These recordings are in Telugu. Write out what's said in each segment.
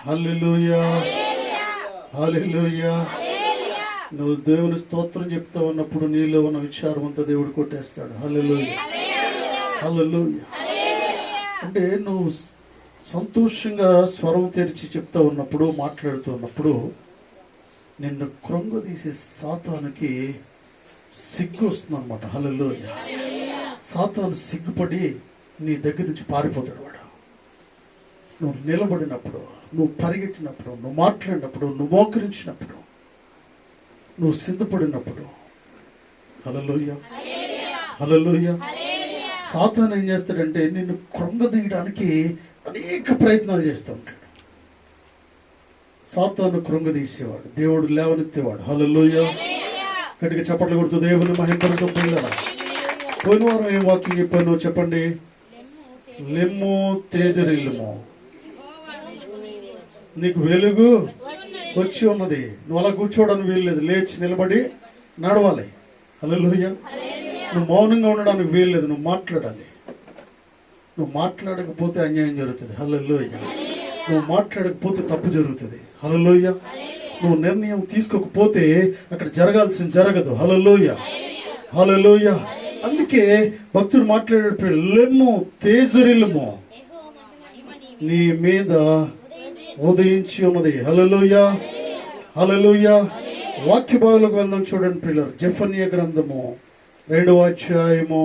హల్లెలూయా, హల్లెలూయా. నువ్వు దేవుని స్తోత్రం చెప్తా ఉన్నప్పుడు నీలో ఉన్న విచారం అంతా దేవుడు కొట్టేస్తాడు. హల్లెలూయా, హల్లెలూయా. అంటే నువ్వు సంతోషంగా స్వరం తెరిచి చెప్తా ఉన్నప్పుడు, మాట్లాడుతూ ఉన్నప్పుడు నిన్ను కృంగదీసే సాతానుకి సిగ్గు వస్తుంది అనమాట. హల్లెలూయా. సాతాను సిగ్గుపడి నీ దగ్గర నుంచి పారిపోతాడు వాడు. నువ్వు నిలబడినప్పుడు, నువ్వు పరిగెట్టినప్పుడు, నువ్వు మాట్లాడినప్పుడు, నువ్వు మోకరించినప్పుడు, నువ్వు సిద్ధపడినప్పుడు, హల్లెలూయా, హల్లెలూయా. సాతాను ఏం చేస్తాడంటే నిన్ను కృంగదీయడానికి అనేక ప్రయత్నాలు చేస్తూ ఉంటాడు. సాతాను కృంగదీసేవాడు, దేవుడు లేవనెత్తేవాడు. హల్లెలూయా. గట్టిగా చప్పట్లు కొడుతూ దేవుని మహిమపరచడం పిల్లరా. పోయిన వారం ఏం వాక్యం చెప్పాను చెప్పండి. లెమ్ము తేజరిల్లుము, నీకు వెలుగు వచ్చి ఉన్నది. నువ్వు అలా కూర్చోవడానికి వీల్లేదు, లేచి నిలబడి నడవాలి. హల్లెలూయా. నువ్వు మౌనంగా ఉండడానికి వీల్లేదు, నువ్వు మాట్లాడాలి. నువ్వు మాట్లాడకపోతే అన్యాయం జరుగుతుంది. హల్లెలూయా. నువ్వు మాట్లాడకపోతే తప్పు జరుగుతుంది. హల్లెలూయా. నువ్వు నిర్ణయం తీసుకోకపోతే అక్కడ జరగాల్సింది జరగదు. హల్లెలూయా, హల్లెలూయా. అందుకే భక్తుడు మాట్లాడేటప్పుడు లెమ్ము తేజరిల్లుము, నీ మీద ఉదయించి ఉన్నది. హల్లెలూయా, హల్లెలూయా. వాక్య భాగంలోకి వెళ్దాం. చూడండి పిల్లలు, జెఫన్యా గ్రంథము 2వ అధ్యాయము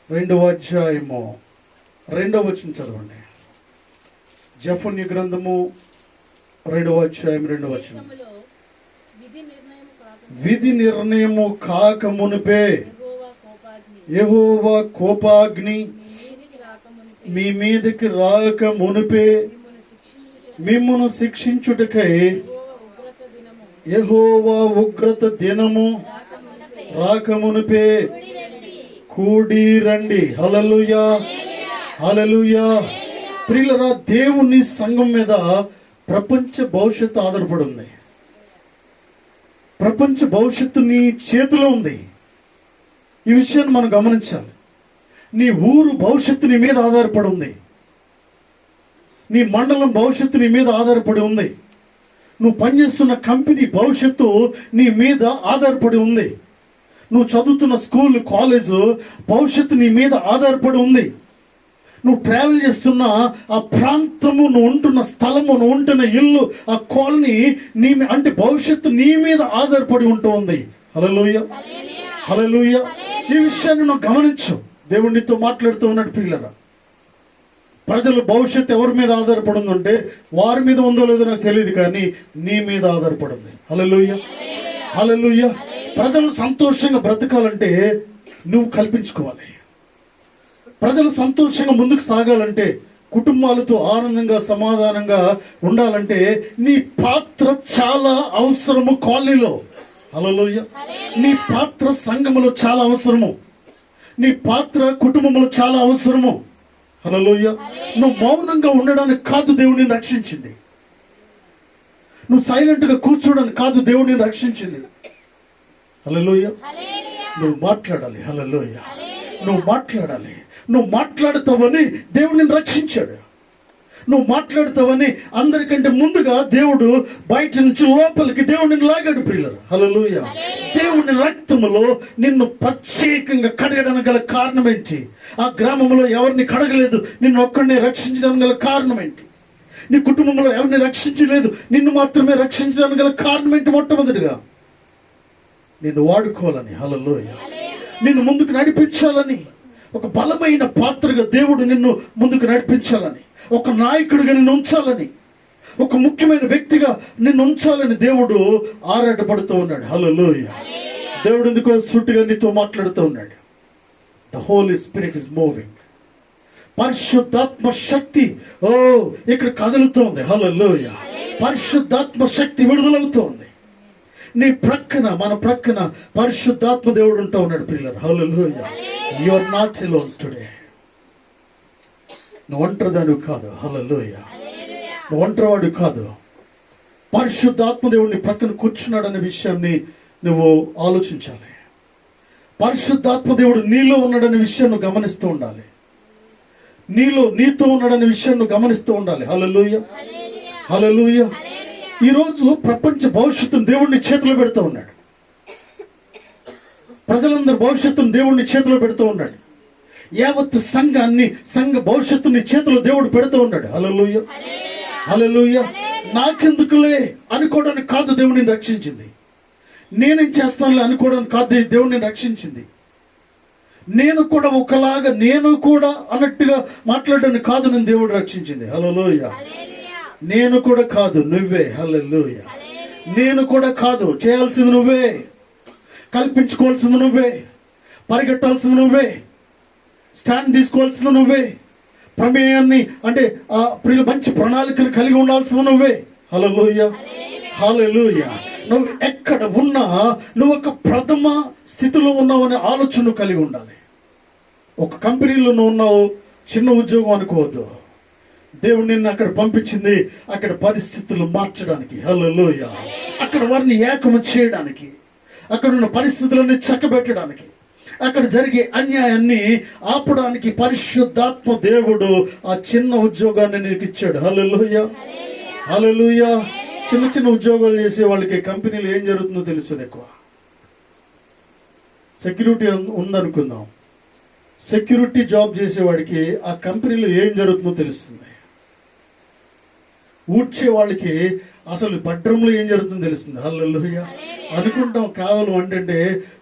2వ వచనం చదవండి. జెఫన్యా గ్రంథము 2వ అధ్యాయం 2వ వచనం. విధి నిర్ణయము కాక మునిపే యెహోవా కోపాగ్ని మీ మీదకి రాక మునిపే మిమ్మును శిక్షించుటకై యెహోవా ఉగ్రత దినము రాకమునిపే కూడి రండి. హల్లెలూయా, హల్లెలూయా. ప్రియులరా, దేవుని సంఘం మీద ప్రపంచ భవిష్యత్తు ఆధారపడి ఉంది. ప్రపంచ భవిష్యత్తు నీ చేతిలో ఉంది. ఈ విషయాన్ని మనం గమనించాలి. నీ ఊరు భవిష్యత్తు నీ మీద ఆధారపడి ఉంది. నీ మండలం భవిష్యత్తు నీ మీద ఆధారపడి ఉంది. నువ్వు పనిచేస్తున్న కంపెనీ భవిష్యత్తు నీ మీద ఆధారపడి ఉంది. నువ్వు చదువుతున్న స్కూల్, కాలేజు భవిష్యత్తు నీ మీద ఆధారపడి ఉంది. నువ్వు ట్రావెల్ చేస్తున్న ఆ ప్రాంతము, నువ్వు ఉంటున్న స్థలము, నువ్వు ఉంటున్న ఇల్లు, ఆ కాలనీ అంటే భవిష్యత్తు నీ మీద ఆధారపడి ఉంటూ ఉంది. హల్లెలూయా, హల్లెలూయా. ఈ విషయాన్ని నువ్వు గమనించు. దేవుడితో మాట్లాడుతూ ఉన్నాడు. పిల్లరా, ప్రజల భవిష్యత్తు ఎవరి మీద ఆధారపడి ఉందంటే వారి మీద ఉందో లేదో నాకు తెలియదు, కానీ నీ మీద ఆధారపడింది. హల్లెలూయా, హల్లెలూయా. ప్రజలు సంతోషంగా బ్రతకాలంటే నువ్వు కల్పించుకోవాలి. ప్రజలు సంతోషంగా ముందుకు సాగాలంటే, కుటుంబాలతో ఆనందంగా సమాధానంగా ఉండాలంటే నీ పాత్ర చాలా అవసరము. కాలనీలో, హల్లెలూయా, నీ పాత్ర సంఘములో చాలా అవసరము. నీ పాత్ర కుటుంబంలో చాలా అవసరము. హల్లెలూయా. నువ్వు మౌనంగా ఉండడానికి కాదు దేవుడిని రక్షించింది. నువ్వు సైలెంట్ గా కూర్చోడానికి కాదు దేవుడిని రక్షించింది. హల్లెలూయా. నువ్వు మాట్లాడాలి. హల్లెలూయా. నువ్వు మాట్లాడాలి. నువ్వు మాట్లాడుతావని దేవుడిని రక్షించాడు. నువ్వు మాట్లాడుతావని అందరికంటే ముందుగా దేవుడు బయట నుంచి లోపలికి దేవుడిని లాగాడు. పిల్లలు, హల్లెలూయా. దేవుని రక్తములో నిన్ను ప్రత్యేకంగా కడగడానికి గల కారణం ఏంటి? ఆ గ్రామంలో ఎవరిని కడగలేదు, నిన్ను ఒక్కడిని రక్షించడానికి గల కారణం ఏంటి? నీ కుటుంబంలో ఎవరిని రక్షించలేదు, నిన్ను మాత్రమే రక్షించడానికి గల కారణం ఏంటి? మొట్టమొదటిగా నిన్ను వాడుకోవాలని. హల్లెలూయా. నిన్ను ముందుకు నడిపించాలని, ఒక బలమైన పాత్రగా దేవుడు నిన్ను ముందుకు నడిపించాలని, ఒక నాయకుడిగా నిన్ను ఉంచాలని, ఒక ముఖ్యమైన వ్యక్తిగా నిన్ను ఉంచాలని దేవుడు ఆరాటపడుతూ ఉన్నాడు. హల్లెలూయా. దేవుడు ఎందుకో సూటిగా నీతో మాట్లాడుతూ ఉన్నాడు. The holy spirit is moving. పరిశుద్ధాత్మ శక్తి ఇక్కడ కదులుతోంది. హల్లెలూయా. పరిశుద్ధాత్మ శక్తి విడుదలవుతోంది. నీ ప్రక్కన, మన ప్రక్కన పరిశుద్ధాత్మ దేవుడు ఉంటా ఉన్నాడు. పిల్లలు, hallelujah. You are not alone today. నువ్వు ఒంటరిదానివి కాదు. హల్లెలూయా. నువ్వు ఒంటరివాడు కాదు. పరిశుద్ధాత్మ దేవుడిని ప్రక్కన కూర్చున్నాడనే విషయాన్ని నువ్వు ఆలోచించాలి. పరిశుద్ధాత్మ దేవుడు నీలో ఉన్నాడనే విషయం నువ్వు గమనిస్తూ ఉండాలి. నీతో ఉన్నాడనే విషయం నువ్వు గమనిస్తూ ఉండాలి. హల్లెలూయా. హల్లెలూయా. ఈరోజు ప్రపంచ భవిష్యత్తును దేవుడిని చేతిలో పెడుతూ ఉన్నాడు. ప్రజలందరి భవిష్యత్తును దేవుడిని చేతిలో పెడుతూ ఉన్నాడు. యావత్ సంఘ భవిష్యత్తుని చేతిలో దేవుడు పెడుతూ ఉన్నాడు. హల్లెలూయా, హల్లెలూయా. నాకెందుకులే అనుకోవడానికి కాదు దేవుడిని రక్షించింది. నేనేం చేస్తానులే అనుకోవడానికి కాదు దేవుడిని రక్షించింది. నేను కూడా ఒకలాగా నేను కూడా అన్నట్టుగా మాట్లాడడానికి కాదు నేను దేవుడు రక్షించింది. హల్లెలూయా. నేను కూడా కాదు, నువ్వే. హల్లెలూయా. నేను కూడా కాదు, చేయాల్సింది నువ్వే, కల్పించుకోవాల్సింది నువ్వే, పరిగెట్టాల్సింది నువ్వే, స్టాండ్ తీసుకోవాల్సింది నువ్వే, ప్రమేయాన్ని అంటే మంచి ప్రణాళికను కలిగి ఉండాల్సింది నువ్వే. హల్లెలూయా, హల్లెలూయా. నువ్వు ఎక్కడ ఉన్నా నువ్వు ఒక ప్రథమ స్థితిలో ఉన్నావనే ఆలోచన కలిగి ఉండాలి. ఒక కంపెనీలో నువ్వు ఉన్నావు, చిన్న ఉద్యోగం అనుకోవద్దు. దేవుడు నిన్ను అక్కడ పంపించింది అక్కడ పరిస్థితులు మార్చడానికి. హల్లెలూయా. అక్కడ వారిని ఏకము చేయడానికి, అక్కడ ఉన్న పరిస్థితులను చక్కబెట్టడానికి, అక్కడ జరిగే అన్యాయాన్ని ఆపడానికి పరిశుద్ధాత్మ దేవుడు ఆ చిన్న ఉద్యోగాన్ని నీకు ఇచ్చాడు. హల్లెలూయా, హల్లెలూయా. చిన్న చిన్న ఉద్యోగాలు చేసే వాళ్ళకి కంపెనీలో ఏం జరుగుతుందో తెలుస్తుంది. ఎక్కువ సెక్యూరిటీ ఉందనుకుందాం, సెక్యూరిటీ జాబ్ చేసేవాడికి ఆ కంపెనీలో ఏం జరుగుతుందో తెలుస్తుంది. ఊడ్చే వాళ్ళకి అసలు బెడ్రూమ్లో ఏం జరుగుతుందో తెలుస్తుంది. హల్లెలూయా. అనుకుంటాం కేవలం అంటే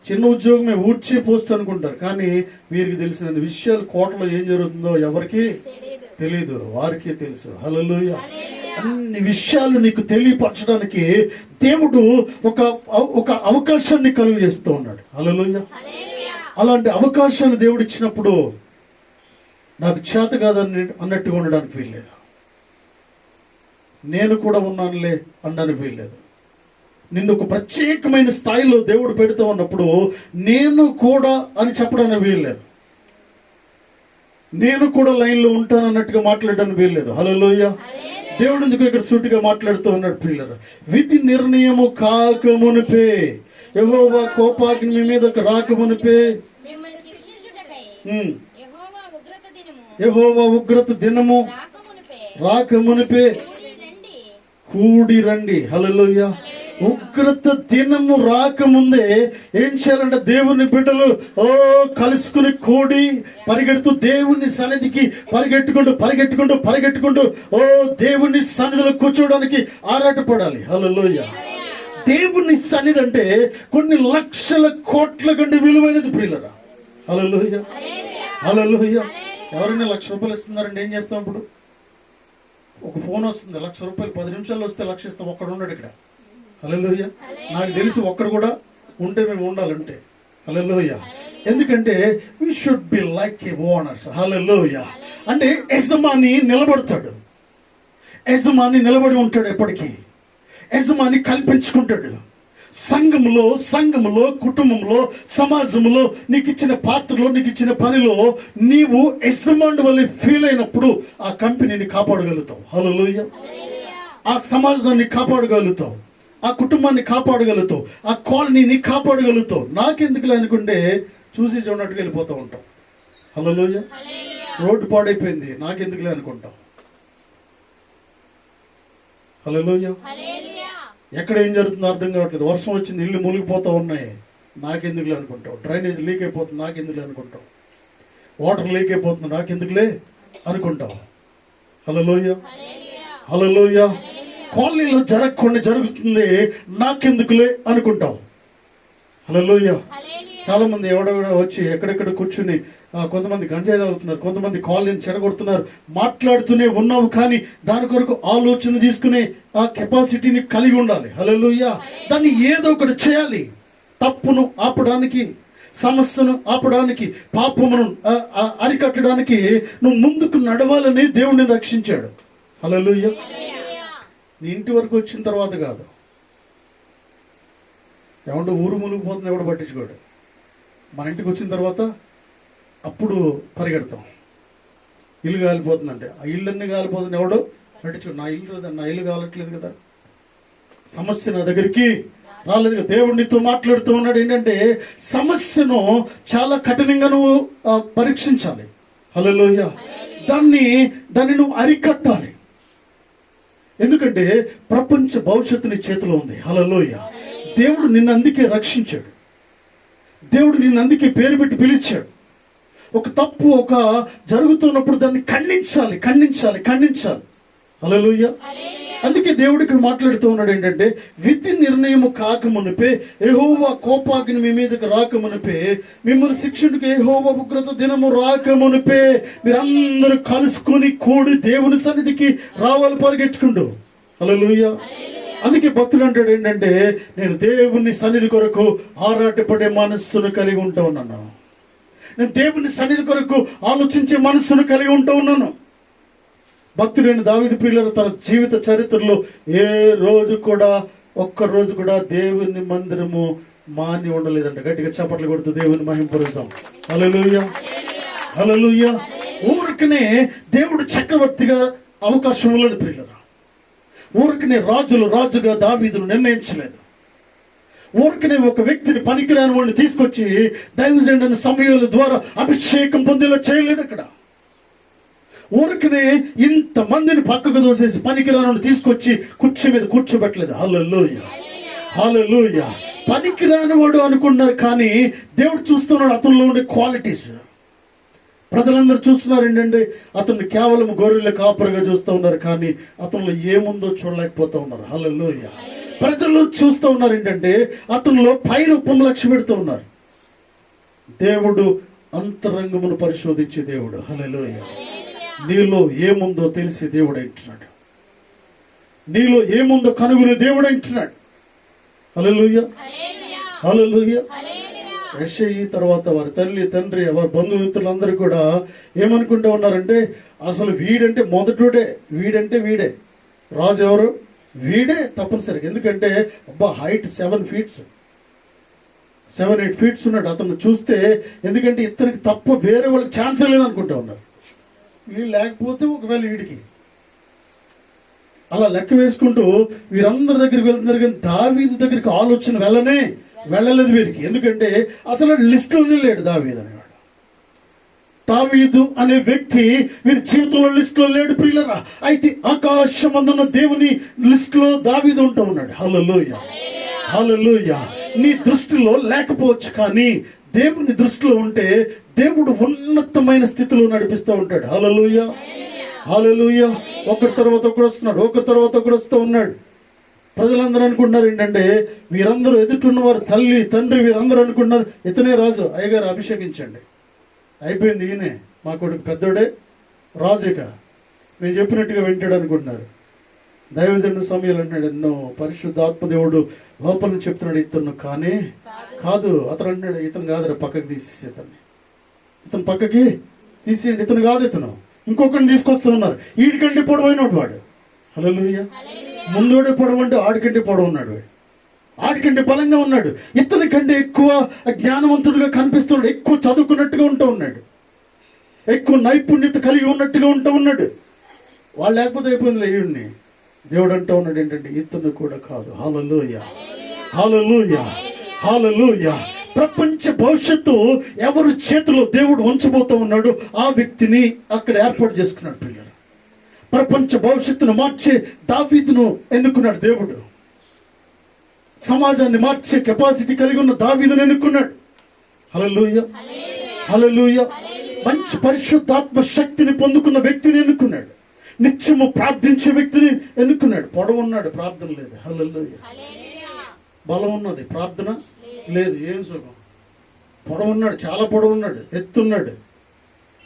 చిన్న ఉద్యోగమే, ఊడ్చే పోస్ట్ అనుకుంటారు. కానీ వీరికి తెలిసిన విషయాలు కోటలో ఏం జరుగుతుందో ఎవరికి తెలియదు, వారికే తెలుసు. హల్లెలూయా. అన్ని విషయాలు నీకు తెలియపరచడానికి దేవుడు ఒక అవకాశాన్ని కలుగు చేస్తూ ఉన్నాడు. హల్లెలూయా. అలాంటి అవకాశాన్ని దేవుడు ఇచ్చినప్పుడు నాకు చేత కాదని అన్నట్టుగా ఉండడానికి వీల్లేదు, నేను కూడా ఉన్నానులే అనడానికి వీల్లేదు. నిన్ను ఒక ప్రత్యేకమైన స్థాయిలో దేవుడు పెడుతూ ఉన్నప్పుడు నేను కూడా అని చెప్పడానికి వీల్లేదు, నేను కూడా లైన్లో ఉంటాను అన్నట్టుగా మాట్లాడడానికి వీల్లేదు. హల్లెలూయా. దేవుడు ఎందుకు ఇక్కడ సూటిగా మాట్లాడుతూ ఉన్నాడు ప్రియులారా. విధి నిర్ణయము కాకమునిపే, యెహోవా కోపాగ్ని మీ మీదకు రాకమునిపే, యెహోవా ఉగ్రత దినము రాకమునిపే కూడి రండి. హల్లెలూయా. ఉగ్రత దినము రాకముందే ఏం చేయాలంటే దేవుని బిడ్డలు కలుసుకుని కూడి పరిగెడుతూ దేవుని సన్నిధికి పరిగెట్టుకుంటూ దేవుని సన్నిధిలో కూర్చోవడానికి ఆరాటపడాలి. హల్లెలూయా. దేవుని సన్నిధి అంటే కొన్ని లక్షల కోట్ల కంటే విలువైనది ప్రియులరా. హల్లెలూయా, హల్లెలూయా. ఎవరైనా ₹1,00,000 ఇస్తున్నారండి, ఏం చేస్తాం? ఇప్పుడు ఒక ఫోన్ వస్తుంది, ₹1,00,000 10 నిమిషాల్లో వస్తే లక్ష ఇస్తాం. ఒక్కడు ఉన్నాడు ఇక్కడ. హల్లెలూయా. నాకు తెలిసి ఒక్కడు కూడా ఉంటే మేము ఉండాలంటే. హల్లెలూయా. ఎందుకంటే we should be like a owners. హల్లెలూయా. అంటే యజమాని నిలబడతాడు, యజమాని నిలబడి ఉంటాడు. ఎప్పటికీ యజమాని కల్పించుకుంటాడు. సంఘములో కుటుంబంలో సమాజంలో నీకు ఇచ్చిన పాత్రలో నీకు ఇచ్చిన పనిలో నీవు యజమాని వల్ల ఫీల్ అయినప్పుడు ఆ కంపెనీని కాపాడగలుగుతావు. హల్లెలూయా. ఆ సమాజాన్ని కాపాడగలుగుతావు, ఆ కుటుంబాన్ని కాపాడగలుగుతావు, ఆ కాలనీని కాపాడగలుగుతావు. నాకెందుకులే అనుకుంటే చూసి చూడనట్టుగా వెళ్ళిపోతూ ఉంటాం. హల్లెలూయా. రోడ్డు పాడైపోయింది, నాకెందుకులే అనుకుంటాం. హల్లెలూయా. ఎక్కడ ఏం జరుగుతుందో అర్థం కావట్లేదు. వర్షం వచ్చింది, ఇల్లు మునిగిపోతూ ఉన్నాయి, నాకెందుకులే అనుకుంటావు. డ్రైనేజ్ లీక్ అయిపోతుంది, నాకెందుకులే అనుకుంటావు. వాటర్ లీక్ అయిపోతుంది, నాకెందుకులే అనుకుంటావు. హల్లెలూయా, హల్లెలూయా. కాలనీలో జరగకుండా జరుగుతుంది, నాకెందుకులే అనుకుంటావు. హల్లెలూయా. చాలా మంది ఎవడెవడ వచ్చి ఎక్కడెక్కడ కూర్చుని కొంతమంది గంజాయి తాగుతున్నారు, కొంతమంది కాలనీని చెడగొడుతున్నారు. మాట్లాడుతూనే ఉన్నావు కానీ దాని కొరకు ఆలోచన తీసుకునే ఆ కెపాసిటీని కలిగి ఉండాలి. హల్లెలూయా. దాన్ని ఏదో ఒకటి చేయాలి. తప్పును ఆపడానికి, సమస్యను ఆపడానికి, పాపమును అరికట్టడానికి నువ్వు ముందుకు నడవాలని దేవుడిని రక్షించాడు. హల్లెలూయా. నీ ఇంటి వరకు వచ్చిన తర్వాత కాదు. ఏమంటే ఊరు మునిగిపోతుంది, ఎవడు పట్టించుకోడు. మన ఇంటికి వచ్చిన తర్వాత అప్పుడు పరిగెడతాం. ఇల్లు కాలిపోతుందంటే ఆ ఇల్లన్నీ కాలిపోతుంది, ఎవడో పట్టించుకో. నా ఇల్లు కాలట్లేదు కదా, సమస్య నా దగ్గరికి రాలేదు కదా. దేవుడు నీతో మాట్లాడుతూ ఉన్నాడు. ఏంటంటే సమస్యను చాలా కఠినంగా నువ్వు పరీక్షించాలి. హల్లెలూయా. దాన్ని నువ్వు అరికట్టాలి. ఎందుకంటే ప్రపంచ భవిష్యత్తు నీ చేతిలో ఉంది. హల్లెలూయా. దేవుడు నిన్ను అందుకే రక్షించాడు. దేవుడు నిన్ను అందుకే పేరు పెట్టి పిలిచాడు. ఒక తప్పు ఒక జరుగుతున్నప్పుడు దాన్ని ఖండించాలి, ఖండించాలి, ఖండించాలి. హల్లెలూయా. అందుకే దేవుడు ఇక్కడ మాట్లాడుతూ ఉన్నాడు ఏంటంటే, విధి నిర్ణయము కాకమునిపే, యెహోవా కోపాగ్ని మీ మీదకి రాకమునిపే, మిమ్మల్ని శిక్షణకు యెహోవా ఉగ్రత దినము రాకమునిపే మీరందరూ కలుసుకొని కూడి దేవుని సన్నిధికి రావాలి పరిగెట్టుకుంటూ. హల్లెలూయా. అందుకే భక్తుడు అంటాడు ఏంటంటే, నేను దేవుని సన్నిధి కొరకు ఆరాటపడే మనస్సును కలిగి ఉంటా ఉన్నాను. నేను దేవుని సన్నిధి కొరకు ఆలోచించే మనస్సును కలిగి ఉంటా ఉన్నాను. భక్తుడైన దావీదు ప్రియులారా తన జీవిత చరిత్రలో ఏ రోజు కూడా, ఒక్క రోజు కూడా దేవుని మందిరము మాని ఉండలేదంట. గట్టిగా చప్పట్లు కొడుతూ దేవుని మహింపరుద్దాం. హల్లెలూయా, హల్లెలూయా. ఊరికనే దేవుడు చక్రవర్తిగా అవకాశం ఉండలేదు ప్రియులారా. ఊరికనే రాజుగా దావీదును నిర్ణయించలేదు. ఊరికనే ఒక వ్యక్తిని పనికిరాని వాడిని తీసుకొచ్చి దైవజనుడైన సమూయేలు ద్వారా అభిషేకం పొందేలా చేయలేదు. అక్కడ ఊరికనే ఇంతమందిని పక్కకు దోసేసి పనికిరాని తీసుకొచ్చి కుర్చీ మీద కూర్చోబెట్టలేదు. హల్లెలూయా, హల్లెలూయా. పనికిరాని వాడు అనుకున్నారు, కానీ దేవుడు చూస్తున్నాడు అతనిలో ఉండే క్వాలిటీస్. ప్రజలందరూ చూస్తున్నారు ఏంటంటే, అతన్ని కేవలం గొర్రెల కాపరిగా చూస్తూ ఉన్నారు, కానీ అతనిలో ఏముందో చూడలేకపోతూ ఉన్నారు. హల్లెలూయా. ప్రజలు చూస్తూ ఉన్నారు ఏంటంటే, అతనిలో పై రూపం లక్ష్య పెడుతూ ఉన్నారు. దేవుడు అంతరంగమును పరిశోధించే దేవుడు. హల్లెలూయా. నీలో ఏముందో తెలిసి దేవుడు అంటున్నాడు. నీలో ఏముందో కనుగొనే దేవుడు అంటున్నాడు. హల్లెలూయా, హల్లెలూయా. యెషయి తర్వాత వారి తల్లి తండ్రి వారి బంధుమిత్రులందరూ కూడా ఏమనుకుంటూ ఉన్నారంటే, అసలు వీడంటే మొదటుడే, వీడే రాజు. ఎవరు? వీడే తప్పనిసరిగా. ఎందుకంటే అబ్బా హైట్ 7 feet 7-8 feet ఉన్నాడు. అతను చూస్తే, ఎందుకంటే ఇతనికి తప్ప వేరే వాళ్ళకి ఛాన్స్ లేదనుకుంటా ఉన్నారు. వీళ్ళు లేకపోతే ఒకవేళ వీడికి అలా లెక్క వేసుకుంటూ వీరందరి దగ్గరికి వెళ్తున్నారు, కానీ దావీదు దగ్గరికి ఆలోచన వెళ్ళలేదు వీరికి. ఎందుకంటే అసలు లిస్టులోనే లేడు దావీదు అనేవాడు. దావీదు అనే వ్యక్తి వీరి జీవితంలో లిస్టులో లేడు ప్రియులరా. అయితే ఆకాశమందున్న దేవుని లిస్టులో దావీదు ఉంటూ ఉన్నాడు. హల్లెలూయా, హల్లెలూయా. నీ దృష్టిలో లేకపోవచ్చు, కానీ దేవుని దృష్టిలో ఉంటే దేవుడు ఉన్నతమైన స్థితిలో నడిపిస్తూ ఉంటాడు. హల్లెలూయా, హల్లెలూయా. ఒకరి తర్వాత ఒకడు వస్తున్నాడు, ఒకరి తర్వాత ఒకడు వస్తూ ఉన్నాడు. ప్రజలందరూ అనుకుంటున్నారు ఏంటంటే, వీరందరూ ఎదుటిన్న వారు తల్లి తండ్రి వీరందరూ అనుకుంటున్నారు ఇతనే రాజు, అయ్యగారు అభిషేకించండి, అయిపోయింది, ఈయనే మా కొడుకు పెద్దోడే రాజుగా మేము చెప్పినట్టుగా వింటాడు అనుకుంటున్నారు. దైవజనుడు సమూయేలు అంటున్నాడు, ఎన్నో పరిశుద్ధాత్మ దేవుడు లోపల నుంచి చెప్తున్నాడు, ఇతను కానీ కాదు. అతను అంటున్నాడు, ఇతను కాదురా, పక్కకి తీసేసి ఇతను పక్కకి తీసేయండి, ఇతను కాదు, ఇతను ఇంకొకరిని తీసుకొస్తూ ఉన్నారు. వీడికంటే పొడవైనడు వాడు. హల్లెలూయా. ముందోడే పొడవు అంటే ఆడికంటే పొడవు ఉన్నాడు, ఆడికంటే బలంగా ఉన్నాడు, ఇతని కంటే ఎక్కువ జ్ఞానవంతుడిగా కనిపిస్తున్నాడు, ఎక్కువ చదువుకున్నట్టుగా ఉంటూ ఉన్నాడు, ఎక్కువ నైపుణ్యత కలిగి ఉన్నట్టుగా ఉంటూ ఉన్నాడు. వాళ్ళు లేకపోతే అయిపోయింది లేయుడిని. దేవుడు అంటూ ఉన్నాడు ఏంటంటే, ఇతను కూడా కాదు. హల్లెలూయా, హల్లెలూయా, హల్లెలూయా. ప్రపంచ భవిష్యత్తు ఎవరి చేతిలో దేవుడు ఉంచబోతూ ఉన్నాడు, ఆ వ్యక్తిని అక్కడ ఏర్పాటు చేసుకున్నాడు పిల్లలు. ప్రపంచ భవిష్యత్తును మార్చే దావీదును ఎన్నుకున్నాడు దేవుడు. సమాజాన్ని మార్చే కెపాసిటీ కలిగి ఉన్న దావీదును ఎన్నుకున్నాడు. హల్లెలూయా, హల్లెలూయా. మంచి పరిశుద్ధాత్మ శక్తిని పొందుకున్న వ్యక్తిని ఎన్నుకున్నాడు. నిత్యము ప్రార్థించే వ్యక్తిని ఎన్నుకున్నాడు. పొడవు ఉన్నాడు, ప్రార్థన లేదు. హల్లెలూయా. బలం ఉన్నది, ప్రార్థన లేదు, ఏం సుఖం. పొడవు ఉన్నాడు, చాలా పొడవు ఉన్నాడు, ఎత్తున్నాడు,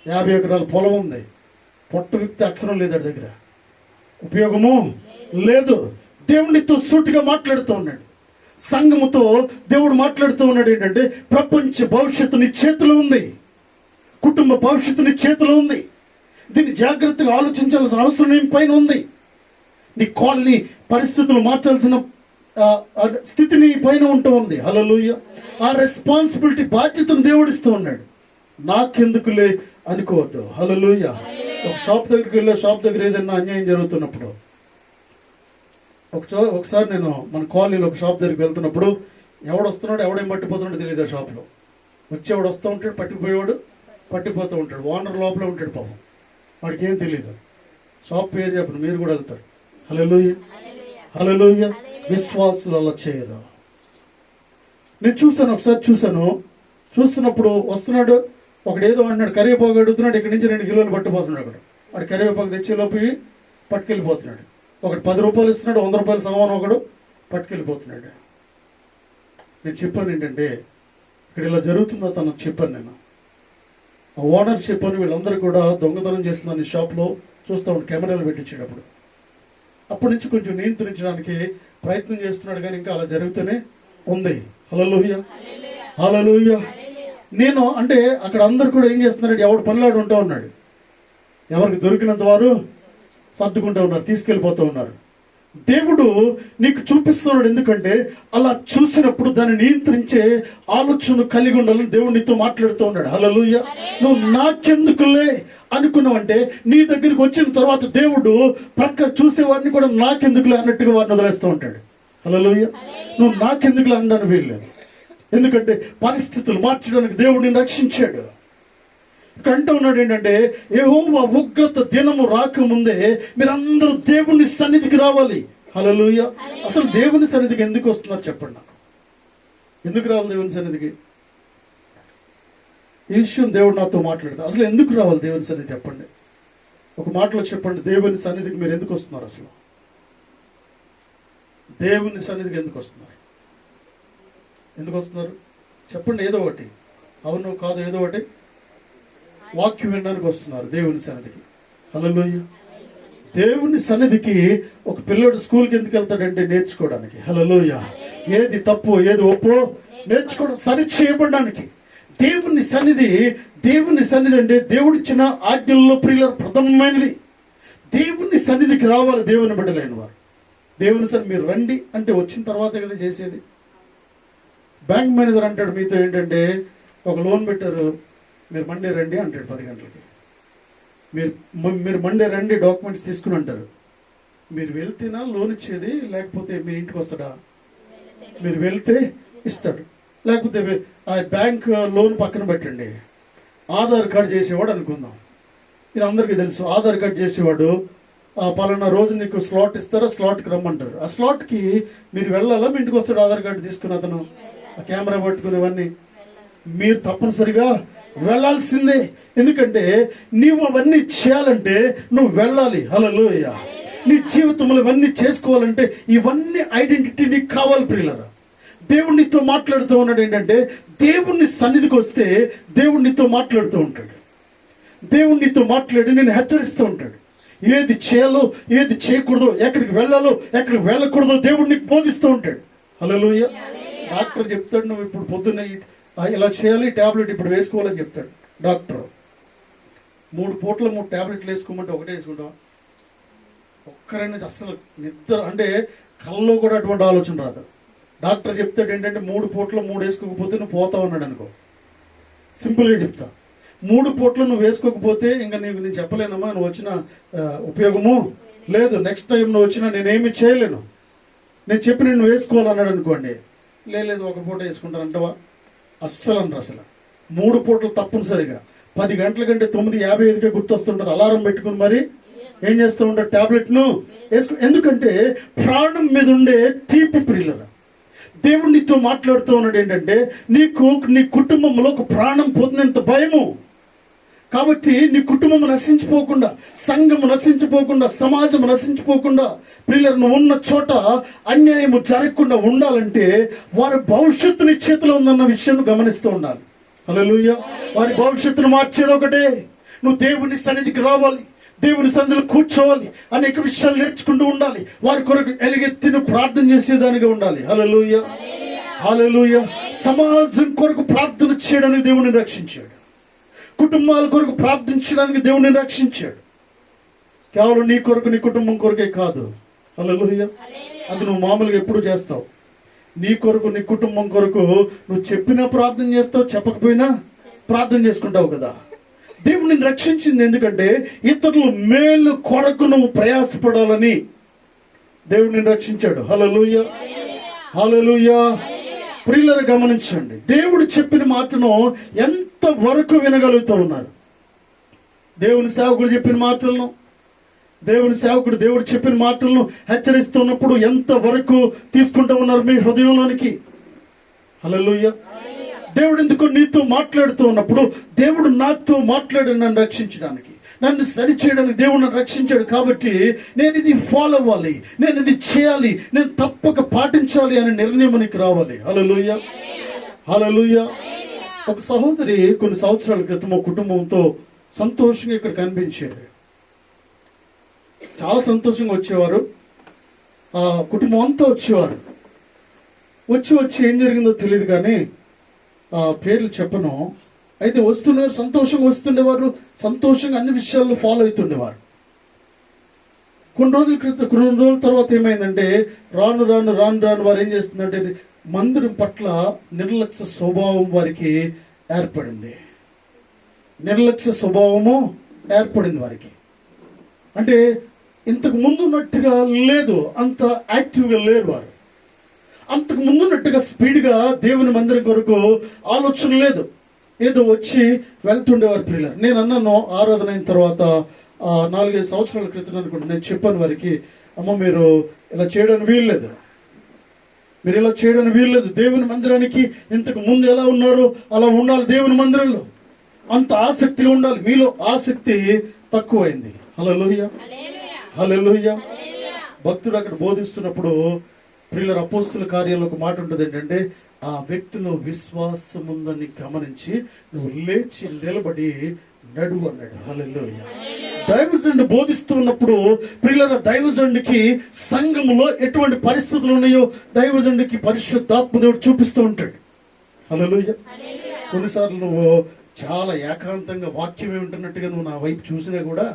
50 ఎకరాల పొలం ఉంది, పొట్ట విప్తే అక్షరం లేదు వాడి దగ్గర, ఉపయోగము లేదు. దేవునితో సూటిగా మాట్లాడుతూ ఉన్నాడు. సంఘముతో దేవుడు మాట్లాడుతూ ఉన్నాడు ఏంటంటే, ప్రపంచ భవిష్యత్తు నీ చేతిలో ఉంది, కుటుంబ భవిష్యత్తు నీ చేతిలో ఉంది, దీన్ని జాగ్రత్తగా ఆలోచించాల్సిన అవసరం ఏం పైన ఉంది. నీ కాలనీ పరిస్థితులు మార్చాల్సిన స్థితిని పైన ఉంటూ ఉంది. హల్లెలూయా. ఆ రెస్పాన్సిబిలిటీ, బాధ్యతను దేవుడిస్తూ ఉన్నాడు. నాకెందుకులే అనుకోవద్దు. హల్లెలూయా. ఒక షాప్ దగ్గరికి వెళ్ళే, షాప్ దగ్గర ఏదైనా అన్యాయం జరుగుతున్నప్పుడు, ఒకసారి నేను మన కాలనీలో ఒక షాప్ దగ్గరికి వెళ్తున్నప్పుడు, ఎవడొస్తున్నాడు ఎవడేం పట్టిపోతున్నాడో తెలియదు. ఆ షాప్లో వచ్చేవాడు వస్తూ ఉంటాడు, పట్టిపోయేవాడు పట్టిపోతూ ఉంటాడు, ఓనర్ లోపలే ఉంటాడు పాపం, వాడికి ఏం తెలియదు. షాప్ పేరు చెప్పండి, మీరు కూడా వెళ్తారు. హల్లెలూయా, హల్లెలూయా. విశ్వాసులు అలా చేయరు. నేను ఒకసారి చూశాను. చూస్తున్నప్పుడు వస్తున్నాడు ఒకడు, ఏదో అన్నాడు, కరివేపాకు అడుగుతున్నాడు. ఇక్కడి నుంచి 2 కిలోలు పట్టుకుపోతున్నాడు. వాడు కరివేపాకు తెచ్చేలోపు పట్టుకెళ్ళిపోతున్నాడు. ఒకటి 10 రూపాయలు ఇస్తున్నాడు, 100 రూపాయల సామాను ఒకడు పట్టుకెళ్ళిపోతున్నాడు. నేను చెప్పాను ఏంటంటే, ఇక్కడ ఇలా జరుగుతుందో తనకు చెప్పాను. నేను ఆ ఓనర్ చెప్పాను, వీళ్ళందరూ కూడా దొంగతనం చేస్తున్నాను ఈ షాప్లో చూస్తూ ఉండి కెమెరాలు పెట్టించేటప్పుడు. అప్పటి నుంచి కొంచెం నియంత్రించడానికి ప్రయత్నం చేస్తున్నాడు, కానీ ఇంకా అలా జరుగుతూనే ఉంది. హల్లెలూయా, హల్లెలూయా. నేను అంటే అక్కడ అందరు కూడా ఏం చేస్తున్నాడు, ఎవడు పనిలాడు ఉంటా ఉన్నాడు. ఎవరికి దొరికినంత వారు సర్దుకుంటూ ఉన్నారు, తీసుకెళ్ళిపోతూ ఉన్నారు. దేవుడు నీకు చూపిస్తున్నాడు. ఎందుకంటే అలా చూసినప్పుడు దాన్ని నియంత్రించే ఆలోచన కలిగి ఉండాలని దేవుడు నీతో మాట్లాడుతూ ఉన్నాడు. హల్లెలూయా. నువ్వు నాకెందుకులే అనుకున్నావంటే, నీ దగ్గరికి వచ్చిన తర్వాత దేవుడు ప్రక్క చూసేవారిని కూడా నాకెందుకులే అన్నట్టుగా వారిని వదిలేస్తూ ఉంటాడు. హల్లెలూయా. నువ్వు నాకెందుకులే అనడానికి వీల్లేదు. ఎందుకంటే పరిస్థితులు మార్చడానికి దేవుడు నిన్ను రక్షించాడు. ఇక్కడ అంటూ ఉన్నాడు ఏంటంటే, యెహోవా ఉగ్రత దినము రాకముందే మీరందరూ దేవుని సన్నిధికి రావాలి. హల్లెలూయా. అసలు దేవుని సన్నిధికి ఎందుకు వస్తున్నారు చెప్పండి నాకు. ఎందుకు రావాలి దేవుని సన్నిధికి? ఈ విషయం దేవుడు నాతో మాట్లాడతాడు. అసలు ఎందుకు రావాలి దేవుని సన్నిధి చెప్పండి. ఒక మాటలో చెప్పండి, దేవుని సన్నిధికి మీరు ఎందుకు వస్తున్నారు? అసలు దేవుని సన్నిధికి ఎందుకు వస్తున్నారు? ఎందుకు వస్తున్నారు చెప్పండి. ఏదో ఒకటి, అవును కాదు, ఏదో ఒకటి. వాక్యం వినడానికి వస్తున్నారు దేవుని సన్నిధికి. హల్లెలూయా. దేవుని సన్నిధికి ఒక పిల్లడు స్కూల్కి ఎందుకు వెళ్తాడంటే నేర్చుకోవడానికి. హల్లెలూయా. ఏది తప్పు ఏది ఒప్పో నేర్చుకోవడం, సరి చేయబడడానికి. దేవుని సన్నిధి అంటే దేవుడిచ్చిన ఆజ్ఞల్లో ప్రియుల ప్రథమమైనది. దేవుని సన్నిధికి రావాలి దేవుని బిడ్డలైన వారు. దేవుని సన్నిధి మీరు రండి అంటే వచ్చిన తర్వాతే కదా చేసేది. బ్యాంక్ మేనేజర్ అంటాడు మీతో ఏంటంటే, ఒక లోన్ పెట్టారు, మీరు మండే రండి అంటాడు 10 గంటలకి. మీరు మండే రండి డాక్యుమెంట్స్ తీసుకుని అంటారు. మీరు వెళ్తేనా లోన్ ఇచ్చేది, లేకపోతే మీ ఇంటికి వస్తాడా? మీరు వెళ్తే ఇస్తాడు. లేకపోతే ఆ బ్యాంక్ లోన్ పక్కన పెట్టండి. ఆధార్ కార్డు చేసేవాడు అనుకుందాం, ఇది అందరికీ తెలుసు. ఆధార్ కార్డు చేసేవాడు పలానా రోజు నీకు స్లాట్ ఇస్తారో స్లాట్కి రమ్మంటారు. ఆ స్లాట్కి మీరు వెళ్ళాలా, మీ ఇంటికి వస్తాడు ఆధార్ కార్డు తీసుకుని అతను, ఆ కెమెరా పట్టుకునేవన్నీ. మీరు తప్పనిసరిగా వెళ్ళాల్సిందే. ఎందుకంటే నీవు అవన్నీ చేయాలంటే నువ్వు వెళ్ళాలి. హల్లెలూయా. నీ జీవితంలో ఇవన్నీ చేసుకోవాలంటే ఇవన్నీ ఐడెంటిటీ నీకు కావాలి ప్రియులారా. దేవుడు నీతో మాట్లాడుతూ ఉన్నాడు ఏంటంటే, దేవుని సన్నిధికి వస్తే దేవుడు నీతో మాట్లాడుతూ ఉంటాడు. దేవుడు నీతో మాట్లాడి నేను హెచ్చరిస్తూ ఉంటాడు. ఏది చేయాలో ఏది చేయకూడదో, ఎక్కడికి వెళ్ళాలో ఎక్కడికి వెళ్ళకూడదో దేవుడు నీకు బోధిస్తూ ఉంటాడు. హల్లెలూయా. డాక్టర్ చెప్తాడు, నువ్వు ఇప్పుడు పొద్దున్న ఇలా చేయాలి, ట్యాబ్లెట్ ఇప్పుడు వేసుకోవాలని చెప్తాడు డాక్టర్. 3 పూట్ల 3 ట్యాబ్లెట్లు వేసుకోమంటే ఒకటే వేసుకుంటావా? ఒక్కరైనా అసలు నిద్ర అంటే కల్లో కూడా అటువంటి ఆలోచన రాదు. డాక్టర్ చెప్తాడు ఏంటంటే 3 పూట్ల 3 వేసుకోకపోతే నువ్వు పోతావు అన్నాడు అనుకో. సింపుల్గా చెప్తా, 3 పూట్ల నువ్వు వేసుకోకపోతే ఇంకా నేను చెప్పలేనమ్మా, నువ్వు వచ్చిన ఉపయోగము లేదు, నెక్స్ట్ టైం నువ్వు వచ్చినా నేనేమి చేయలేను, నేను చెప్పి నేను వేసుకోవాలన్నాడు అనుకోండి. లేదు 1 పూట వేసుకుంటాను అంటవా? అస్సలు అనరు. అసలు 3 పూటలు తప్పనిసరిగా 10 గంటల కంటే 9:55కే గుర్తొస్తుంటుంది. అలారం పెట్టుకుని మరి ఏం చేస్తూ ఉంటాడు, ట్యాబ్లెట్ను వేసుకో. ఎందుకంటే ప్రాణం మీద ఉండే తీపి ప్రియులరా. దేవుడు నీతో మాట్లాడుతూ ఉన్నాడు ఏంటంటే, నీ కుటుంబంలో ఒక ప్రాణం పోతున్నంత భయము. కాబట్టి నీ కుటుంబం నశించిపోకుండా, సంఘము నశించిపోకుండా, సమాజం నశించిపోకుండా, ప్రియులు నువ్వు ఉన్న చోట అన్యాయము జరగకుండా ఉండాలంటే వారి భవిష్యత్తు నీ చేతిలో ఉందన్న విషయాన్ని గమనిస్తూ ఉండాలి. హల్లెలూయా. వారి భవిష్యత్తును మార్చేది ఒకటే, నువ్వు దేవుని సన్నిధికి రావాలి, దేవుని సన్నిధిలో కూర్చోవాలి, అనేక విషయాలు నేర్చుకుంటూ ఉండాలి, వారి కొరకు ఎలుగెత్తిన ప్రార్థన చేసేదానిగా ఉండాలి. హల్లెలూయా, హల్లెలూయా. సమాజం కొరకు ప్రార్థన చేయడానికి దేవుని రక్షించాడు. కుటుంబాల కొరకు ప్రార్థించడానికి దేవుని రక్షించాడు. కేవలం నీ కొరకు నీ కుటుంబం కొరకే కాదు. హల్లెలూయా. అది నువ్వు మామూలుగా ఎప్పుడు చేస్తావు. నీ కొరకు నీ కుటుంబం కొరకు నువ్వు చెప్పినా ప్రార్థన చేస్తావు, చెప్పకపోయినా ప్రార్థన చేసుకుంటావు కదా. దేవుడిని రక్షించింది ఎందుకంటే ఇతరుల మేలు కొరకు నువ్వు ప్రయాసపడాలని దేవుడిని రక్షించాడు. హల్లెలూయా, హల్లెలూయా. ప్రియులను గమనించండి, దేవుడు చెప్పిన మాటను ఎంత వరకు వినగలుగుతూ ఉన్నారు. దేవుని సేవకుడు చెప్పిన మాటలను దేవుని సేవకుడు దేవుడు చెప్పిన మాటలను హెచ్చరిస్తున్నప్పుడు ఎంత వరకు తీసుకుంటూ ఉన్నారు మీ హృదయంలోనికి? హల్లెలూయా. దేవుడు ఎందుకో నీతో మాట్లాడుతూ ఉన్నప్పుడు, దేవుడు నాతో మాట్లాడి నన్ను రక్షించడానికి, నన్ను సరిచేయడానికి దేవుడు నన్ను రక్షించాడు కాబట్టి నేను ఇది ఫాలో అవ్వాలి, నేను ఇది చేయాలి, నేను తప్పక పాటించాలి అనే నిర్ణయం నీకు రావాలి. హల్లెలూయా, హల్లెలూయా. ఒక సహోదరి కొన్ని సంవత్సరాల క్రితం కుటుంబంతో సంతోషంగా ఇక్కడ కనిపించేది. చాలా సంతోషంగా వచ్చేవారు, ఆ కుటుంబం అంతా వచ్చేవారు. వచ్చి ఏం జరిగిందో తెలియదు కానీ ఆ పేర్లు చెప్పను. అయితే వస్తుండేవారు, సంతోషంగా వస్తుండేవారు, సంతోషంగా అన్ని విషయాల్లో ఫాలో అవుతుండేవారు. కొన్ని రోజుల తర్వాత ఏమైందంటే రాను వారు ఏం చేస్తుందంటే మందిరం పట్ల నిర్లక్ష్య స్వభావం వారికి ఏర్పడింది. నిర్లక్ష్య స్వభావము ఏర్పడింది వారికి. అంటే ఇంతకు ముందు ఉన్నట్టుగా లేదు, అంత యాక్టివ్గా లేరు వారు. అంతకు ముందున్నట్టుగా స్పీడ్గా దేవుని మందిరం కొరకు ఆలోచన లేదు. ఏదో వచ్చి వెళ్తుండేవారు. ప్రియులారా, నేను అన్నాను ఆరాధన అయిన తర్వాత 4-5 సంవత్సరాల క్రితం అనుకుంటా, నేను చెప్పాను వారికి, అమ్మ మీరు ఇలా చేయడానికి వీల్లేదు, మీరు ఇలా చేయడానికి వీల్లేదు. దేవుని మందిరానికి ఇంతకు ముందు ఎలా ఉన్నారో అలా ఉండాలి. దేవుని మందిరంలో అంత ఆసక్తిగా ఉండాలి. మీలో ఆసక్తి తక్కువైంది. హల్లెలూయా, హల్లెలూయా. భక్తుడు అక్కడ బోధిస్తున్నప్పుడు ప్రియుల అపోస్తుల కార్యాల్లో ఒక మాట ఉంటుంది ఏంటంటే, ఆ వ్యక్తిలో విశ్వాసం ఉందని గమనించి నువ్వు లేచి నిలబడి నడువు అన్నాడు. హల్లెలూయా. దైవజనుడు బోధిస్తూ ఉన్నప్పుడు ప్రియుల దైవజనుడికి సంఘములో ఎటువంటి పరిస్థితులు ఉన్నాయో దైవజనుడికి పరిశుద్ధాత్మ దేవుడు చూపిస్తూ ఉంటాడు. హల్లెలూయా. కొన్నిసార్లు నువ్వు చాలా ఏకాంతంగా వాక్యం వింటున్నట్టుగా నువ్వు నా వైపు చూసినా కూడా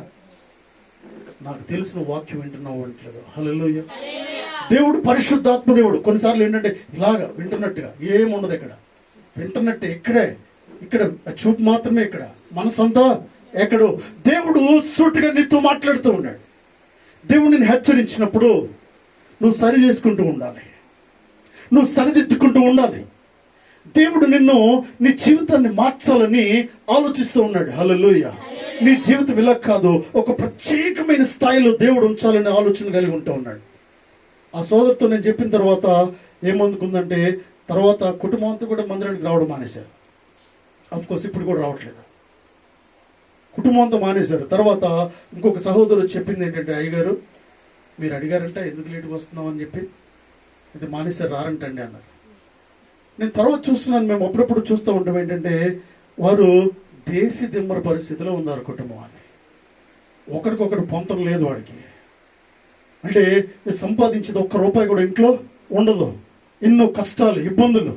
నాకు తెలిసిన వాక్యం వింటున్నావు అంటలేదు. హల్లెలూయా. దేవుడు పరిశుద్ధాత్మ దేవుడు. కొన్నిసార్లు ఏంటంటే ఇలాగా వింటున్నట్టుగా ఏముండదు, ఇక్కడ వింటున్నట్టే, ఇక్కడ చూపు మాత్రమే, ఇక్కడ మనసంతా ఎక్కడో. దేవుడు సూటిగా నీతో మాట్లాడుతూ ఉన్నాడు. దేవుడు నిన్ను హెచ్చరించినప్పుడు నువ్వు సరి చేసుకుంటూ ఉండాలి, నువ్వు సరిదిద్దుకుంటూ ఉండాలి. దేవుడు నీ జీవితాన్ని మార్చాలని ఆలోచిస్తూ ఉన్నాడు. హల్లెలూయా. నీ జీవితం ఇలా కాదు, ఒక ప్రత్యేకమైన స్థాయిలో దేవుడు ఉంచాలని ఆలోచన కలిగి ఉంటూ ఉన్నాడు. ఆ సోదరుతో నేను చెప్పిన తర్వాత ఏమందుకుందంటే, తర్వాత కుటుంబం అంతా కూడా మందిరానికి రావడం మానేశారు. అఫ్కోర్స్ ఇప్పుడు కూడా రావట్లేదు, కుటుంబం అంతా మానేశారు. తర్వాత ఇంకొక సహోదరు చెప్పింది ఏంటంటే, అయ్యగారు మీరు అడిగారంటే ఎందుకు లేటుగా వస్తున్నాం అని చెప్పి, ఇది మానేశారు రారంటండి అన్నారు. నేను తర్వాత చూస్తున్నాను, మేము అప్పుడప్పుడు చూస్తూ ఉంటాం ఏంటంటే, వారు దేశీ దిమ్మర పరిస్థితిలో ఉన్నారు కుటుంబం అని. ఒకరికొకరు పొంతం లేదు వాడికి. అంటే సంపాదించేది ₹1 కూడా ఇంట్లో ఉండదు. ఎన్నో కష్టాలు, ఇబ్బందులు.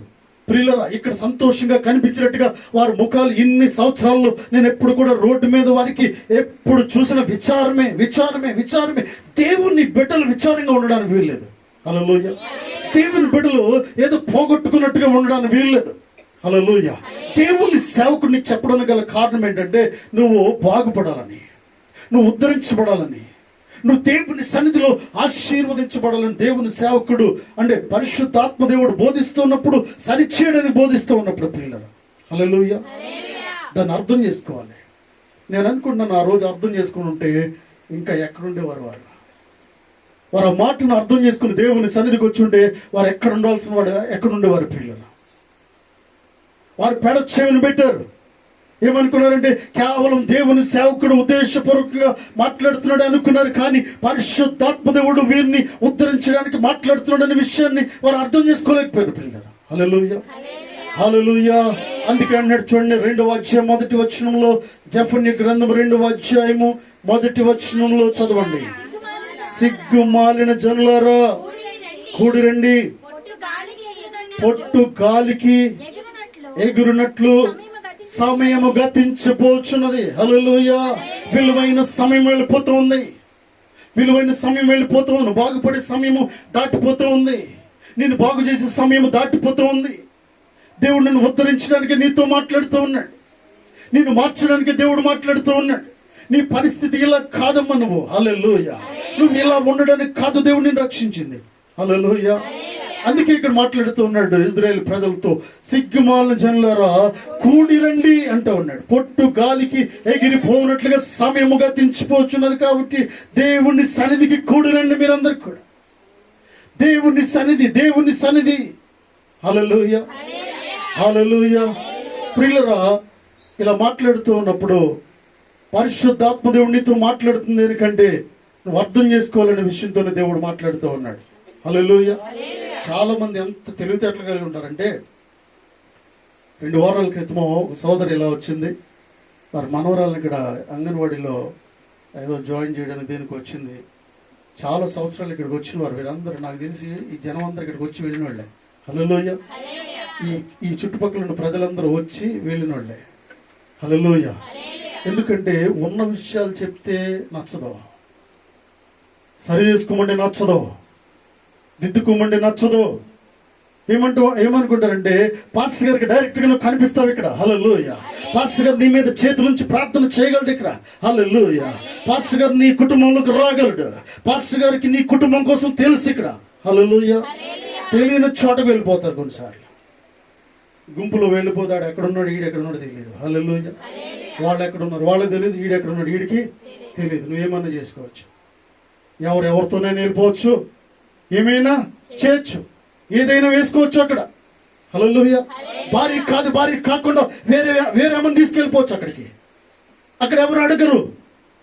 ప్రియులరా, ఇక్కడ సంతోషంగా కనిపించినట్టుగా వారి ముఖాలు ఇన్ని సంవత్సరాల్లో నేను ఎప్పుడు కూడా రోడ్డు మీద వారికి ఎప్పుడు చూసిన విచారమే. దేవుని బిడ్డలు విచారంగా ఉండడానికి వీల్లేదు. హల్లెలూయా. దేవుని బిడ్డలు ఏదో పోగొట్టుకున్నట్టుగా ఉండడానికి వీల్లేదు. హల్లెలూయా. దేవుని సేవకుడిని చెప్పడానికి గల కారణం ఏంటంటే, నువ్వు బాగుపడాలని, నువ్వు ఉద్ధరించబడాలని, నువ్వు దేవుని సన్నిధిలో ఆశీర్వదించబడాలని దేవుని సేవకుడు అంటే పరిశుద్ధాత్మ దేవుడు బోధిస్తున్నప్పుడు, సరిచేయడానికి బోధిస్తూ ఉన్నప్పుడు ప్రియులారా, హల్లెలూయా, దాన్ని అర్థం చేసుకోవాలి. నేను అనుకుంటున్నాను ఆ రోజు అర్థం చేసుకుని ఉంటే ఇంకా ఎక్కడుండేవారు వారు ఆ మాటను అర్థం చేసుకుని దేవుని సన్నిధికి వచ్చి ఉంటే వారు ఎక్కడ ఉండాల్సిన వాడు ఎక్కడుండేవారు ప్రియులారా. వారు పెడచెవిని పెట్టారు. ఏమనుకున్నారంటే కేవలం దేవుని సేవకుడు ఉద్దేశపూర్వకంగా మాట్లాడుతున్నాడు అనుకున్నారు. కానీ పరిశుద్ధాత్మ దేవుడు వీరిని ఉద్ధరించడానికి మాట్లాడుతున్నాడు అనే విషయాన్ని వారు అర్థం చేసుకోలేకపోయారు పిల్లలు. హల్లెలూయా, హల్లెలూయా. అందుకే అన్నాడు చూడండి, 2వ అధ్యాయం 1వ వచనంలో, జెఫన్యా గ్రంథం 2వ అధ్యాయము 1వ వచనంలో చదవండి. సిగ్గుమాలిన జనులారా కూడి రండి, పొట్టు గాలికి ఎగురునట్లు సమయము గతించిపోచున్నది. హల్లెలూయా. విలువైన సమయం వెళ్ళిపోతూ ఉంది, విలువైన సమయం వెళ్ళిపోతూ ఉంది. బాగుపడే సమయము దాటిపోతూ ఉంది, నేను బాగు చేసే సమయం దాటిపోతూ ఉంది. దేవుడు నిన్ను ఉద్ధరించడానికి నీతో మాట్లాడుతూ ఉన్నాడు, నిన్ను మార్చడానికి దేవుడు మాట్లాడుతూ ఉన్నాడు. నీ పరిస్థితి ఇలా కాదమ్మా నువ్వు. హల్లెలూయా. నువ్వు ఇలా ఉండడానికి కాదు దేవుడు నిన్ను రక్షించింది. హల్లెలూయా, అందుకే ఇక్కడ మాట్లాడుతూ ఉన్నాడు ఇజ్రాయేల్ ప్రజలతో, సిగ్గుమాలిన జనులారా కూడి రండి అంటూ ఉన్నాడు. పొట్టు గాలికి ఎగిరిపోనట్లుగా సమయముగా దించిపోచున్నది కాబట్టి దేవుని సన్నిధికి కూడి రండి. మీరందరూ కూడా దేవుని సన్నిధి. హల్లెలూయా, హల్లెలూయా. ప్రియులారా, ఇలా మాట్లాడుతూ ఉన్నప్పుడు పరిశుద్ధాత్మ దేవుడు నీతో మాట్లాడుతుంది. ఎందుకంటే నువ్వు అర్థం చేసుకోవాలనే విషయంతోనే దేవుడు మాట్లాడుతూ ఉన్నాడు. హల్లెలూయా. చాలా మంది ఎంత తెలివితేటలు కలిగి ఉంటారంటే, 2 వారాల క్రితమో ఒక సోదరి ఇలా వచ్చింది. వారి మనవరాలను ఇక్కడ అంగన్వాడీలో ఏదో జాయిన్ చేయడానికి దీనికి వచ్చింది. చాలా సంవత్సరాలు ఇక్కడికి వచ్చిన వారు వీరందరూ, నాకు తెలిసి ఈ జనం అందరూ ఇక్కడికి వచ్చి వెళ్ళిన వాళ్ళే. హల్లెలూయా. ఈ చుట్టుపక్కల ఉన్న ప్రజలందరూ వచ్చి వెళ్ళిన వాళ్ళే. హల్లెలూయా. ఎందుకంటే ఉన్న విషయాలు చెప్తే నచ్చదు, సరి చేసుకోమంటే నచ్చదు, దిద్దుకోమంటే నచ్చదు. ఏమనుకుంటారంటే, పాస్టర్ గారికి డైరెక్ట్ గా నువ్వు కనిపిస్తావు ఇక్కడ. హల్లెలూయా. పాస్టర్ గారు నీ మీద చేతులుంచి ప్రార్థన చేయగలడు ఇక్కడ. హల్లెలూయా. పాస్టర్ గారు నీ కుటుంబంలోకి రాగలడు. పాస్టర్ గారికి నీ కుటుంబం కోసం తెలుసు ఇక్కడ. హల్లెలూయా. తెలియని చోటకు వెళ్ళిపోతారు కొన్నిసార్లు. గుంపులో వెళ్ళిపోతాడు, ఎక్కడున్నాడు ఈడెక్కడున్నాడు తెలియదు. హల్లెలూయా. వాళ్ళు ఎక్కడున్నారు వాళ్ళకి తెలియదు, ఈడెక్కడున్నాడు ఈడికి తెలియదు. నువ్వేమన్నా చేసుకోవచ్చు, ఎవరితోనైనా వెళ్ళిపోవచ్చు, ఏమైనా చేయొచ్చు, ఏదైనా వేసుకోవచ్చు అక్కడ. హల్లెలూయా. భార్య కాకుండా వేరే అమ్మని తీసుకెళ్ళిపోవచ్చు అక్కడికి. అక్కడ ఎవరు అడగరు,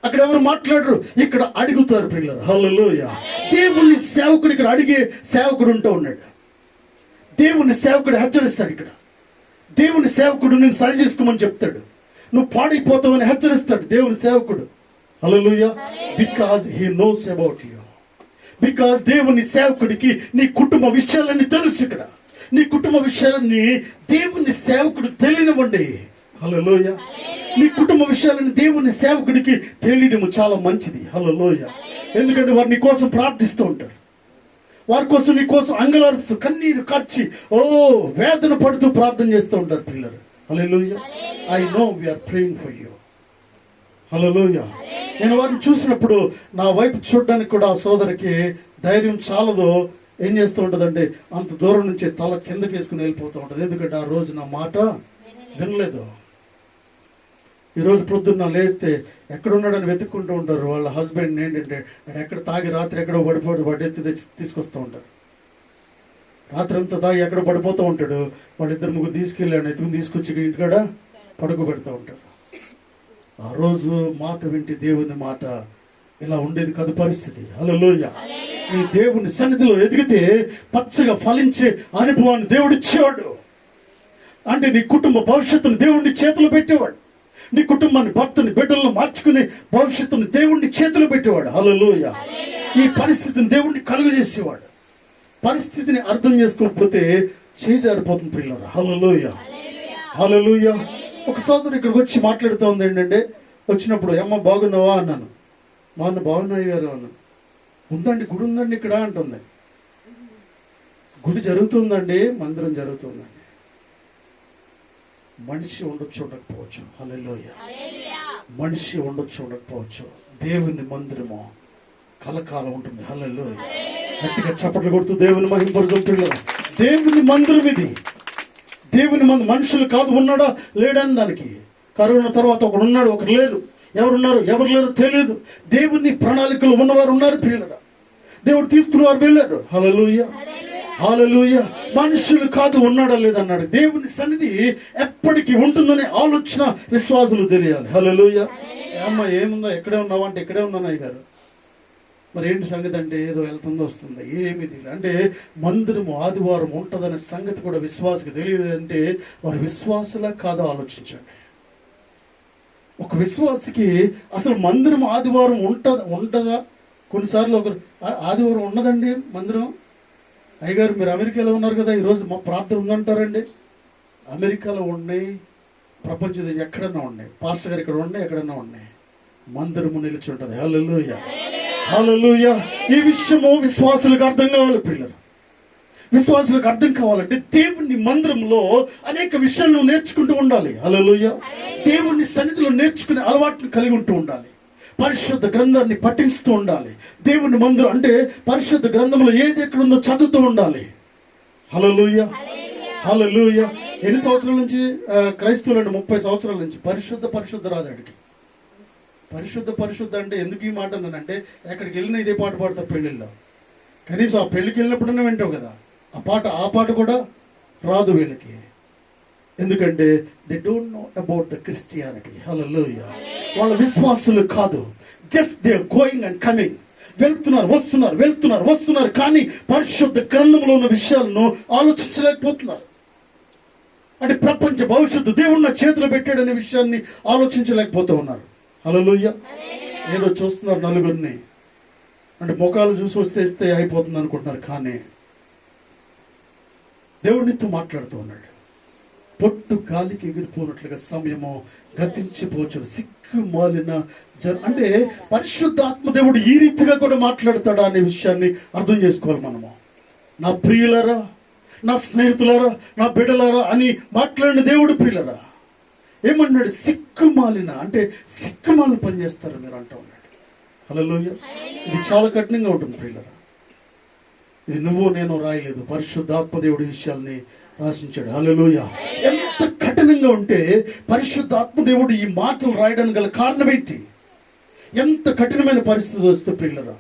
అక్కడ ఎవరు మాట్లాడరు, ఇక్కడ అడుగుతారు పిల్లలు. హల్లెలూయా. దేవుని సేవకుడు ఇక్కడ అడిగే సేవకుడు ఉంటూ ఉన్నాడు. దేవుని సేవకుడు హెచ్చరిస్తాడు ఇక్కడ. దేవుని సేవకుడు నేను సరి చేసుకోమని చెప్తాడు. నువ్వు పాడైపోతావని హెచ్చరిస్తాడు దేవుని సేవకుడు. Hallelujah. Because he knows about you. Because దేవుని సేవకుడికి నీ కుటుంబ విషయాలన్నీ తెలుసు ఇక్కడ. నీ కుటుంబ విషయాలన్నీ దేవుని సేవకుడికి తెలియనివ్వండి. హల్లెలూయా. నీ కుటుంబ విషయాలని దేవుని సేవకుడికి తెలియడం చాలా మంచిది. హల్లెలూయా. ఎందుకంటే వారు నీ కోసం ప్రార్థిస్తూ ఉంటారు. వారి కోసం నీ కోసం అంగలారుస్తూ కన్నీరు కార్చి వేదన పడుతూ ప్రార్థన చేస్తూ ఉంటారు పిల్లలు. Hallelujah. I know we're praying for you. Hallelujah. నేను వారిని చూసినప్పుడు నా వైపు చూడడానికి కూడా ఆ సోదరికి ధైర్యం చాలదో ఏం చేస్తూ ఉంటుందంటే, అంత దూరం నుంచి తల కిందకి వేసుకుని వెళ్ళిపోతూ ఉంటుంది. ఎందుకంటే ఆ రోజు నా మాట వినలేదు. ఈరోజు పొద్దున్న లేస్తే ఎక్కడున్నాడని వెతుక్కుంటూ ఉంటారు. వాళ్ళ హస్బెండ్ ఏంటంటే ఎక్కడ తాగి రాత్రి ఎక్కడో పడెత్తి తీసుకొస్తూ ఉంటారు. రాత్రి అంతా తాగి ఎక్కడో పడిపోతూ ఉంటాడు. వాళ్ళిద్దరు ముగ్గురు తీసుకెళ్ళాడు, ఎత్తుకుని తీసుకొచ్చి ఇంటికాడ పడుకోబెడతా ఉంటారు. ఆ రోజు మాట వింటే దేవుని మాట ఇలా ఉండేది కాదు పరిస్థితి. హల్లెలూయా. నీ దేవుని సన్నిధిలో ఎదిగితే పచ్చగా ఫలించే అనుభవాన్ని దేవుడిచ్చేవాడు. అంటే నీ కుటుంబ భవిష్యత్తును దేవుడిని చేతిలో పెట్టేవాడు. నీ కుటుంబాన్ని, భర్తని, బిడ్డలను మార్చుకునే భవిష్యత్తుని దేవుడిని చేతిలో పెట్టేవాడు. హల్లెలూయా. ఈ పరిస్థితిని దేవుడిని కలుగజేసేవాడు. పరిస్థితిని అర్థం చేసుకోకపోతే చేజారిపోతుంది పిల్లలు. హల్లెలూయా, హల్లెలూయా. ఒక సోదరు ఇక్కడికి వచ్చి మాట్లాడుతూ ఉంది. ఏంటంటే వచ్చినప్పుడు, అమ్మ బాగున్నావా అన్నాను. మా అన్న బాగున్నాయి గారు అన్నాను. ఉందండి, గుడి ఉందండి ఇక్కడ అంటుంది. గుడి జరుగుతుందండి, మందిరం జరుగుతుందండి. మనిషి ఉండొచ్చు ఉండకపోవచ్చు. హల్లెలూయా. మనిషి ఉండొచ్చు ఉండకపోవచ్చు, దేవుని మందిరము కలకాలం ఉంటుంది. హల్లెలూయా. గట్టిగా చప్పట్లు కొడుతూ దేవుని మహిమపరుచుకుంటున్నారు. దేవుని మందిరం ఇది. దేవుని మనుషులు కాదు. ఉన్నాడా లేడని దానికి. కరోనా తర్వాత ఒకడు ఉన్నాడు, ఒకరు లేరు. ఎవరు లేరు తెలియదు. దేవుని ప్రణాళికలు ఉన్నవారు ఉన్నారు పిల్లరా. దేవుడు తీసుకున్న వారు వెళ్ళారు. హల్లెలూయా, హల్లెలూయా. మనుషులు కాదు, ఉన్నాడా లేదన్నాడు. దేవుని సన్నిధి ఎప్పటికీ ఉంటుందనే ఆలోచన విశ్వాసులు తెలియాలి. హల్లెలూయా. అమ్మ ఏముందో, ఎక్కడే ఉన్నావా అంటే ఇక్కడే ఉన్నాను అయ్య గారు. మరి ఏంటి సంగతి అంటే, ఏదో వెళ్తుందో వస్తుంది, ఏమి తెలియదు అంటే మందిరము ఆదివారం ఉంటుందనే సంగతి కూడా విశ్వాసకి తెలియదు అంటే వారి విశ్వాసులా కాదో ఆలోచించండి. ఒక విశ్వాసికి అసలు మందిరం ఆదివారం ఉంటుందా? కొన్నిసార్లు ఒకరు ఆదివారం ఉన్నదండి మందిరం. అయ్యగారు మీరు అమెరికాలో ఉన్నారు కదా, ఈరోజు మా ప్రార్థన ఉందంటారండి. అమెరికాలో ఉన్నాయి, ప్రపంచం ఎక్కడన్నా ఉన్నాయి. పాస్టర్ గారు ఇక్కడ ఉన్నాయి, ఎక్కడన్నా ఉన్నాయి. మందిరము నిలిచి ఉంటుంది. హల్లెలూయా, హల్లెలూయా. ఈ విషయము విశ్వాసులకు అర్థం కావాలి పిల్లలు. విశ్వాసులకు అర్థం కావాలంటే దేవుని మందిరంలో అనేక విషయాలను నేర్చుకుంటూ ఉండాలి. హల్లెలూయా. దేవుని సన్నిధిలో నేర్చుకునే అలవాటును కలిగి ఉంటూ ఉండాలి. పరిశుద్ధ గ్రంథాన్ని పఠిస్తూ ఉండాలి. దేవుని మందిరం అంటే పరిశుద్ధ గ్రంథంలో ఏది ఎక్కడ ఉందో చదువుతూ ఉండాలి. హల్లెలూయా, హల్లెలూయా. ఎన్ని సంవత్సరాల నుంచి క్రైస్తవులండి? 30 సంవత్సరాల నుంచి పరిశుద్ధ రాదాడికి. పరిశుద్ధ అంటే ఎందుకు ఈ మాట అన్నానంటే, ఎక్కడికి వెళ్ళినా ఇదే పాట పాడతారు పెళ్ళిళ్ళలో. కనీసం ఆ పెళ్ళికి వెళ్ళినప్పుడన్నా వింటావు కదా, ఆ పాట కూడా రాదు వీళ్ళకి. ఎందుకంటే they don't know about the Christianity. Hallelujah. వాళ్ళ విశ్వాసులు కాదు, just they are going and coming. వెళ్తున్నారు కానీ పరిశుద్ధ గ్రంథంలో ఉన్న విషయాలను ఆలోచించలేకపోతున్నారు. అంటే ప్రపంచ భవిష్యత్తు దేవుడు నా చేతిలో పెట్టాడనే విషయాన్ని ఆలోచించలేకపోతూ ఉన్నారు. హల్లెలూయా. ఏదో చూస్తున్నారు నలుగురిని, అంటే ముఖాలు చూసి వస్తే అయిపోతుంది అనుకుంటున్నారు. కానీ దేవుడితో మాట్లాడుతూ ఉన్నాడు. పొట్టు గాలికి ఎగిరిపోయినట్లుగా సమయము గతించిపోవచ్చు. సిగ్గుమాలిన అంటే పరిశుద్ధాత్మ దేవుడు ఈ రీతిగా కూడా మాట్లాడతాడా అనే విషయాన్ని అర్థం చేసుకోవాలి మనము. నా ప్రియులరా, నా స్నేహితులారా, నా బిడ్డలారా అని మాట్లాడిన దేవుడు ప్రియులరా ఏమన్నాడు? సిగ్గుమాలిన అంటే సిగ్గుమాలిన పని చేస్తారు మీరు అంటూ ఉన్నాడు. హల్లెలూయా. ఇది చాలా కఠినంగా ఉంటుంది ప్రియులరా. ఇది నువ్వు నేను రాయలేదు, పరిశుద్ధాత్మ దేవుడి విషయాల్ని రాసించాడు. హల్లెలూయా. ఎంత కఠినంగా ఉంటే పరిశుద్ధాత్మ దేవుడు ఈ మాటలు రాయడానికి గల కారణం ఏంటి? ఎంత కఠినమైన పరిస్థితి వస్తే ప్రియులరా,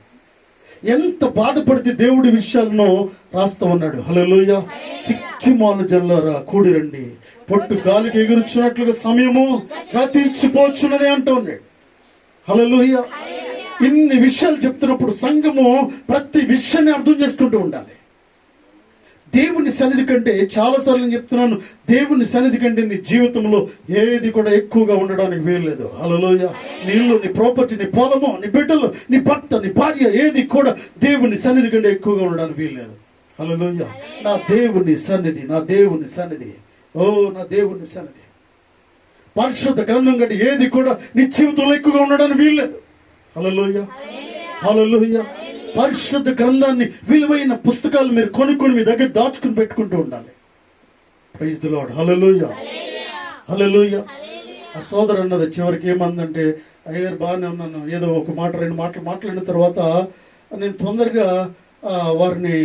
ఎంత బాధపడితే దేవుడి విషయాలను రాస్తా ఉన్నాడు. హల్లెలూయా. సిగ్గుమాలిన జనులారా కూడిరండి, పొట్టు గాలికి ఎగురుచున్నట్లుగా సమయము గతించిపోచున్నదే అంటూ ఉన్నాడు. హల్లెలూయా. ఇన్ని విషయాలు చెప్తున్నప్పుడు సంఘము ప్రతి విషయాన్ని అర్థం చేసుకుంటూ ఉండాలి. దేవుని సన్నిధి కంటే, చాలాసార్లు నేను చెప్తున్నాను, దేవుని సన్నిధి కంటే నీ జీవితంలో ఏది కూడా ఎక్కువగా ఉండడానికి వీల్లేదు. హల్లెలూయా. నీ ఇల్లు, నీ ప్రాపర్టీ, నీ పొలము, నీ బిడ్డలు, నీ భర్త, నీ భార్య, ఏది కూడా దేవుని సన్నిధి కంటే ఎక్కువగా ఉండడానికి వీల్లేదు. హల్లెలూయా. నా దేవుని సన్నిధి, నా దేవుని సన్నిధి, ఓ నా దేవుని సన్నిధి, పరిశుద్ధ గ్రంథం కంటే ఏది కూడా నీ జీవితంలో ఎక్కువగా ఉండడానికి వీల్లేదు. హల్లెలూయా, హల్లెలూయా. పరిశుద్ధ గ్రంథాన్ని, విలువైన పుస్తకాలు మీరు కొనుక్కొని మీ దగ్గర దాచుకుని పెట్టుకుంటూ ఉండాలి. Praise the Lord. Hallelujah, hallelujah. ఆ సోదరు అన్నది చివరికి ఏమందంటే, అయ్యగారు బాగానే ఉన్నాను, ఏదో ఒక మాట రెండు మాటలు మాట్లాడిన తర్వాత నేను తొందరగా వారిని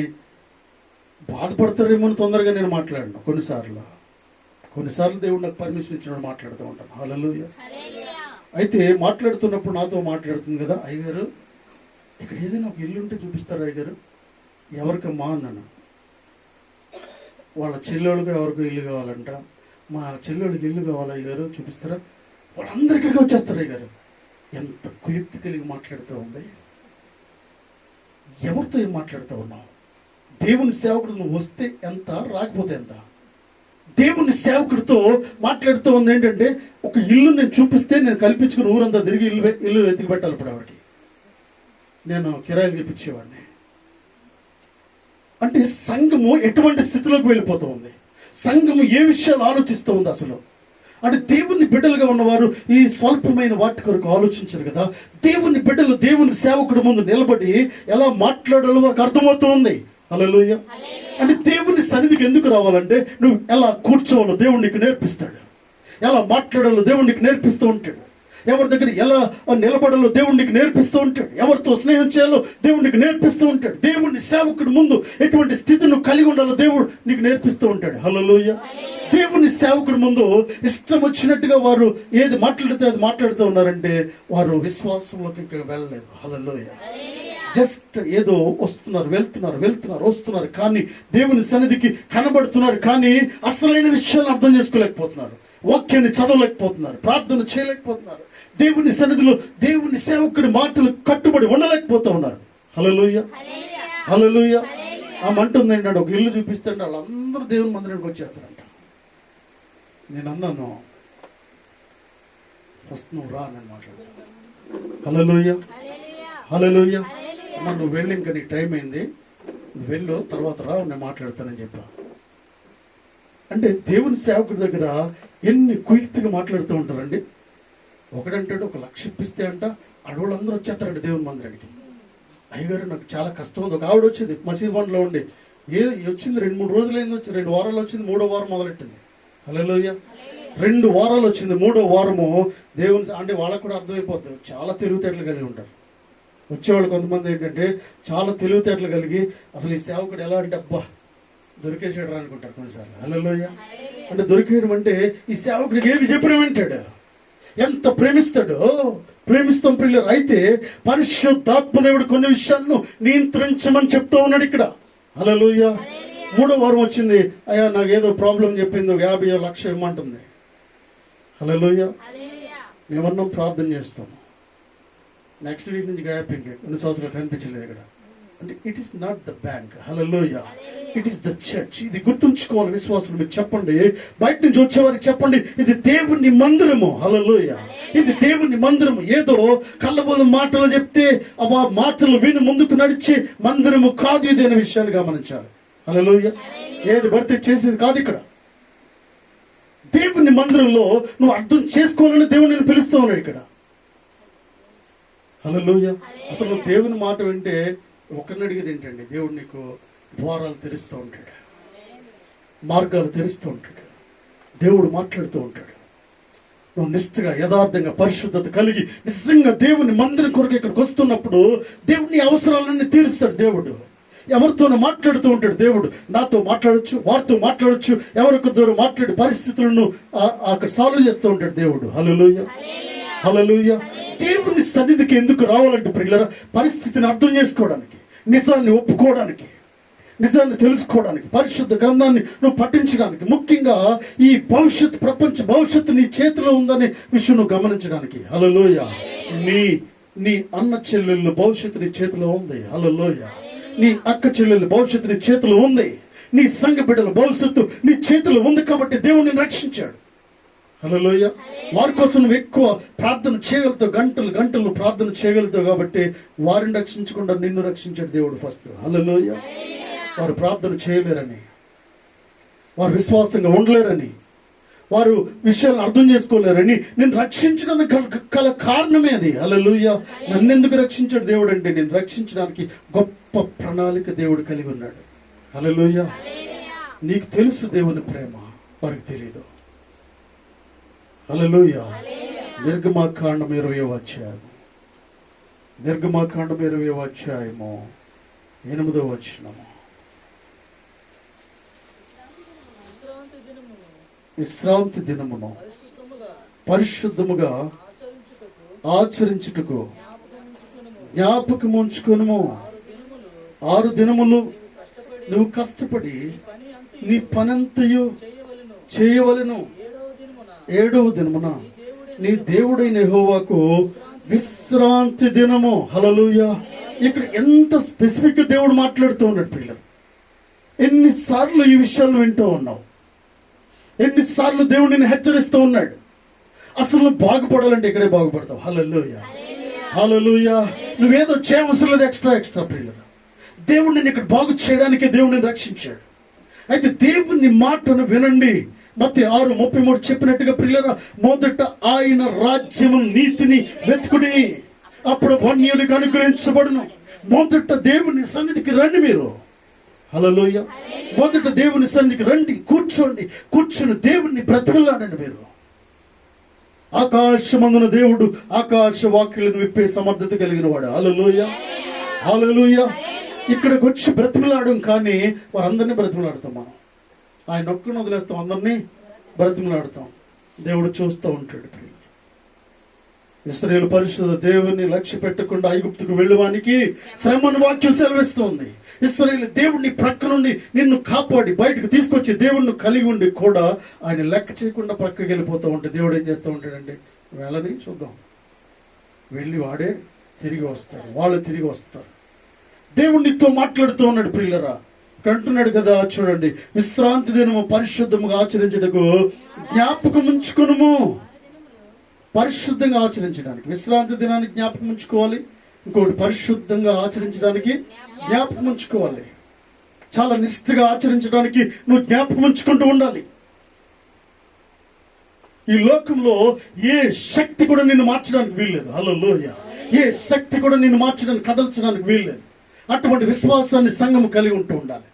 బాధపడతారేమో తొందరగా నేను మాట్లాడను. కొన్నిసార్లు దేవుడు నాకు పర్మిషన్ ఇచ్చినప్పుడు మాట్లాడుతూ ఉంటాను. హల్లెలూయా. అయితే మాట్లాడుతున్నప్పుడు నాతో మాట్లాడుతుంది కదా, అయ్యగారు ఇక్కడ ఏదైనా ఒక ఇల్లు ఉంటే చూపిస్తారా అయ్యగారు? ఎవరికమ్మా అన్నాను. వాళ్ళ చెల్లెళ్ళకి ఎవరికో ఇల్లు కావాలంట. మా చెల్లెళ్ళకి ఇల్లు కావాలి అయ్యగారు, చూపిస్తారా? వాళ్ళందరూ ఇక్కడికి వచ్చేస్తారు అయ్యగారు. ఎంత కుయుక్తి కలిగి మాట్లాడుతూ ఉంది. ఎవరితో ఏం మాట్లాడుతూ ఉన్నావు? దేవుని సేవకుడు నువ్వు వస్తే ఎంత, రాకపోతే ఎంత? దేవుని సేవకుడితో మాట్లాడుతూ ఉంది ఏంటంటే, ఒక ఇల్లు నేను చూపిస్తే నేను కల్పించుకుని ఊరంతా తిరిగి ఇల్లు వెతికి పెట్టాలి. ఇప్పుడు ఆవిడకి నేను కిరాయిలు ఇప్పించేవాడిని. అంటే సంఘము ఎటువంటి స్థితిలోకి వెళ్ళిపోతూ ఉంది? సంఘము ఏ విషయాలు ఆలోచిస్తూ ఉంది అసలు? అంటే దేవుని బిడ్డలుగా ఉన్నవారు ఈ స్వల్పమైన వాటి కొరకు ఆలోచించరు కదా. దేవుని బిడ్డలు దేవుని సేవకుడి ముందు నిలబడి ఎలా మాట్లాడాలో వారికి అర్థమవుతూ ఉంది. హల్లెలూయా. అంటే దేవుని సన్నిధికి ఎందుకు రావాలంటే, నువ్వు ఎలా కూర్చోవాలో దేవుడు నీకు నేర్పిస్తాడు, ఎలా మాట్లాడాలో దేవుడు నీకు నేర్పిస్తూ ఉంటాడు, ఎవరి దగ్గర ఎలా నిలబడాలో దేవుడు నీకు నేర్పిస్తూ ఉంటాడు, ఎవరితో స్నేహం చేయాలో దేవుడు నీకు నేర్పిస్తూ ఉంటాడు. దేవుని సేవకుడి ముందు ఎటువంటి స్థితి నువ్వు కలిగి ఉండాలో దేవుడు నీకు నేర్పిస్తూ ఉంటాడు. హల్లెలూయా. దేవుని సేవకుడి ముందు ఇష్టం వచ్చినట్టుగా వారు ఏది మాట్లాడితే అది మాట్లాడుతూ ఉన్నారంటే వారు విశ్వాసంలోకి ఇంకా వెళ్ళలేదు. హల్లెలూయా. జస్ట్ ఏదో వస్తున్నారు కానీ దేవుని సన్నిధికి కనబడుతున్నారు కానీ అసలైన విషయాలను అర్థం చేసుకోలేకపోతున్నారు, వాక్యాన్ని చదవలేకపోతున్నారు, ప్రార్థన చేయలేకపోతున్నారు, దేవుని సన్నిధిలో దేవుని సేవకుడి మాటలు కట్టుబడి ఉండలేకపోతూ ఉన్నారు. హల్లెలూయా, హల్లెలూయా. ఆమె అంటుంది ఏంటంటే, ఒక ఇల్లు చూపిస్తే వాళ్ళందరూ దేవుని మందిరానికి వచ్చేస్తారంట. నేను అన్నాను, ఫస్ట్ నువ్వు రా, నేను మాట్లాడతాను. హల్లెలూయా, హల్లెలూయా. నువ్వు వెళ్ళి, ఇంకా నీకు టైం అయింది, నువ్వు వెళ్ళు, తర్వాత రా, నేను మాట్లాడతానని చెప్పా. అంటే దేవుని సేవకుడి దగ్గర ఎన్ని కుయుక్తిగా మాట్లాడుతూ ఉంటారండి. ఒకడంటాడు 1 లక్ష ఇప్పిస్తే అంట అడవులందరూ వచ్చేస్తారండి దేవుని మందిరానికి. అయ్యగారు నాకు చాలా కష్టం ఉంది. ఒక ఆవిడ వచ్చింది మసీద్ బండ్లో ఉండి, వచ్చింది 2-3 రోజులైంది, వచ్చి 2 వారాలు వచ్చింది, 3వ వారం మొదలెట్టింది. హల్లెలూయా. 2 వారాలు వచ్చింది, 3వ వారము దేవుని అంటే వాళ్ళకు కూడా అర్థమైపోతుంది. చాలా తెలివితేటలు కలిగి ఉంటారు వచ్చేవాళ్ళు. కొంతమంది ఏంటంటే చాలా తెలివితేటలు కలిగి, అసలు ఈ సేవకుడు ఎలా అంటే, అబ్బా దొరికేసాడు అనుకుంటారు కొన్నిసార్లు. హల్లెలూయా. అంటే దొరికేయడం అంటే ఈ సేవకుడికి ఏది చెప్పినా వింటాడు, ఎంత ప్రేమిస్తాడో. ప్రేమిస్తాం పిల్లలు. అయితే పరిశుద్ధాత్మదేవుడు కొన్ని విషయాలను నియంత్రించమని చెప్తా ఉన్నాడు ఇక్కడ. హల్లెలూయా. 3వ వారం వచ్చింది, అయ్యా నాకు ఏదో ప్రాబ్లం చెప్పింది, 50 లక్ష ఇమ్మంటుంది. హల్లెలూయా. మేమన్నాం ప్రార్థన చేస్తాము. నెక్స్ట్ వీక్ నుంచి గ్యాపింగ్ కొన్ని సంవత్సరాలు కనిపించలేదు ఇక్కడ. అంటే it is not the bank. Hallelujah. It is the church. ఇది గుర్తుంచుకోవాలి విశ్వాసులు. మీరు చెప్పండి, బయట నుంచి వచ్చేవారికి చెప్పండి, ఇది దేవుని మందిరము. హల్లెలూయా. ఇది దేవుని మందిరము. ఏదో కళ్ళబోలు మాటలు చెప్తే ఆ మాటలు విని ముందుకు నడిచే మందిరము కాదు ఇది అనే విషయాన్ని గమనించాలి. హల్లెలూయా. ఏది పడితే చేసేది కాదు ఇక్కడ. దేవుని మందిరంలో నువ్వు అర్థం చేసుకోవాలని దేవుడు నేను పిలుస్తూ ఉన్నాడు ఇక్కడ. హల్లెలూయా. అసలు దేవుని మాట వింటే ఒకరిని అడిగేది ఏంటండి, దేవుడు నీకు ద్వారాలు తెరుస్తూ ఉంటాడు, మార్గాలు తెరుస్తూ ఉంటాడు, దేవుడు మాట్లాడుతూ ఉంటాడు. నువ్వు నిష్ఠగా యథార్థంగా పరిశుద్ధత కలిగి నిజంగా దేవుని మందిరం కొరకు ఇక్కడికి వస్తున్నప్పుడు దేవుని అవసరాలన్నీ తీరుస్తాడు దేవుడు. ఎవరితోనూ మాట్లాడుతూ ఉంటాడు దేవుడు. నాతో మాట్లాడొచ్చు, వారితో మాట్లాడొచ్చు, ఎవరికొద్దో మాట్లాడే పరిస్థితులను అక్కడ సాల్వ్ చేస్తూ ఉంటాడు దేవుడు. హల్లెలూయా. హల్లెలూయా. దేవుని సన్నిధికి ఎందుకు రావాలంటే ప్రియులారా, పరిస్థితిని అర్థం చేసుకోవడానికి, నిజాన్ని ఒప్పుకోవడానికి, నిజాన్ని తెలుసుకోవడానికి, పరిశుద్ధ గ్రంథాన్ని నువ్వు పఠించడానికి, ముఖ్యంగా ఈ భవిష్యత్తు, ప్రపంచ భవిష్యత్తు నీ చేతిలో ఉందనే విషయం నువ్వు గమనించడానికి. హల్లెలూయా. నీ అన్న చెల్లెళ్ళ భవిష్యత్తు నీ చేతిలో ఉంది. హల్లెలూయా. నీ అక్క చెల్లెళ్ళ భవిష్యత్తు నీ చేతిలో ఉంది. నీ సంఘ బిడ్డల భవిష్యత్తు నీ చేతిలో ఉంది. కాబట్టి దేవుడు నిన్ను రక్షించాడు. హల్లెలూయా. వారి కోసం నువ్వు ఎక్కువ ప్రార్థన చేయగలుగుతావు, గంటలు గంటలు ప్రార్థన చేయగలుగుతావు. కాబట్టి వారిని రక్షించకుండా నిన్ను రక్షించాడు దేవుడు ఫస్ట్. హల్లెలూయా. వారు ప్రార్థన చేయలేరని, వారు విశ్వాసంగా ఉండలేరని, వారు విషయాలను అర్థం చేసుకోలేరని నేను రక్షించడానికి గల కారణమే అది. హల్లెలూయా. నన్ను ఎందుకు రక్షించాడు దేవుడు అంటే, నేను రక్షించడానికి గొప్ప ప్రణాళిక దేవుడు కలిగి ఉన్నాడు. హల్లెలూయా. నీకు తెలుసు దేవుని ప్రేమ, వారికి తెలియదు. హల్లెలూయా. నిర్గమాకాండం 20వ అధ్యాయము, నిర్గమాకాండం 20వ అధ్యాయము 8వ వచనము. విశ్రాంతి దినమును పరిశుద్ధముగా ఆచరించుటకు జ్ఞాపకం ఉంచుకొనుము. 6 దినములు నువ్వు కష్టపడి నీ పనంతయు చేయవలెను. 7వ దినమున నీ దేవుడైన యెహోవాకు విశ్రాంతి దినము. హల్లెలూయా. ఇక్కడ ఎంత స్పెసిఫిక్ గా దేవుడు మాట్లాడుతూ ఉన్నాడు పిల్లలు. ఎన్నిసార్లు ఈ విషయాలను వింటూ ఉన్నావు, ఎన్నిసార్లు దేవుడు నిన్ను హెచ్చరిస్తూ ఉన్నాడు. అసలు నువ్వు బాగుపడాలంటే ఇక్కడే బాగుపడతావు. హల్లెలూయా. హల్లెలూయా. నువ్వేదో చేయవలసిన లేదు ఎక్స్ట్రా పిల్లలు. దేవుడు నిన్ను ఇక్కడ బాగు చేయడానికే దేవుడిని రక్షించాడు. అయితే దేవుని మాటను వినండి. మత్తయి 6:33 చెప్పినట్టుగా పిల్లరా, మొదట ఆయన రాజ్యము నీతిని వెతుకుడి, అప్పుడు వన్యునికి అనుగ్రహించబడును. మొదట దేవుని సన్నిధికి రండి మీరు. హల్లెలూయా. మొదట దేవుని సన్నిధికి రండి, కూర్చొని దేవుణ్ణి బ్రతిమలాడండి మీరు. ఆకాశమందున దేవుడు ఆకాశ వాక్యులను విప్పే సమర్థత కలిగిన వాడు. హల్లెలూయా. హల్లెలూయా. ఇక్కడికి వచ్చి బ్రతిమలాడడం కానీ వారందరినీ బ్రతిమలాడతాం మనం. ఆయన ఒక్కడిని వదిలేస్తాం, అందరినీ బ్రతిమలాడతాం. దేవుడు చూస్తూ ఉంటాడు. ఇశ్రాయేలు పరిశుద్ధ దేవుని లక్ష్య పెట్టకుండా ఐగుప్తుకు వెళ్ళడానికి శ్రమను వాక్యం సెలవిస్తుంది. ఇశ్రాయేలు దేవుడిని ప్రక్క నుండి నిన్ను కాపాడి బయటకు తీసుకొచ్చి దేవుడిని కలిగి ఉండి కూడా ఆయన లెక్క చేయకుండా ప్రక్కకి వెళ్ళిపోతూ ఉంటే దేవుడు ఏం చేస్తూ ఉంటాడండి, వెళ్ళని చూద్దాం, వెళ్ళి వాడే తిరిగి వస్తాడు, వాళ్ళు తిరిగి వస్తారు. దేవుడితో మాట్లాడుతూ ఉన్నాడు పిల్లరా. అంటున్నాడు కదా, చూడండి, విశ్రాంతి దినము పరిశుద్ధముగా ఆచరించుటకు జ్ఞాపకం ఉంచుకొనుము. పరిశుద్ధంగా ఆచరించడానికి విశ్రాంతి దినాన్ని జ్ఞాపకం ఉంచుకోవాలి. ఇంకోటి పరిశుద్ధంగా ఆచరించడానికి జ్ఞాపకం ఉంచుకోవాలి. చాలా నిష్ఠగా ఆచరించడానికి నువ్వు జ్ఞాపకం ఉంచుకుంటూ ఉండాలి. ఈ లోకంలో ఏ శక్తి కూడా నిన్ను మార్చడానికి వీల్లేదు. హల్లెలూయా. ఏ శక్తి కూడా నిన్ను మార్చడానికి, కదల్చడానికి వీల్లేదు. అటువంటి విశ్వాసాన్ని సంఘం కలిగి ఉంటూ ఉండాలి.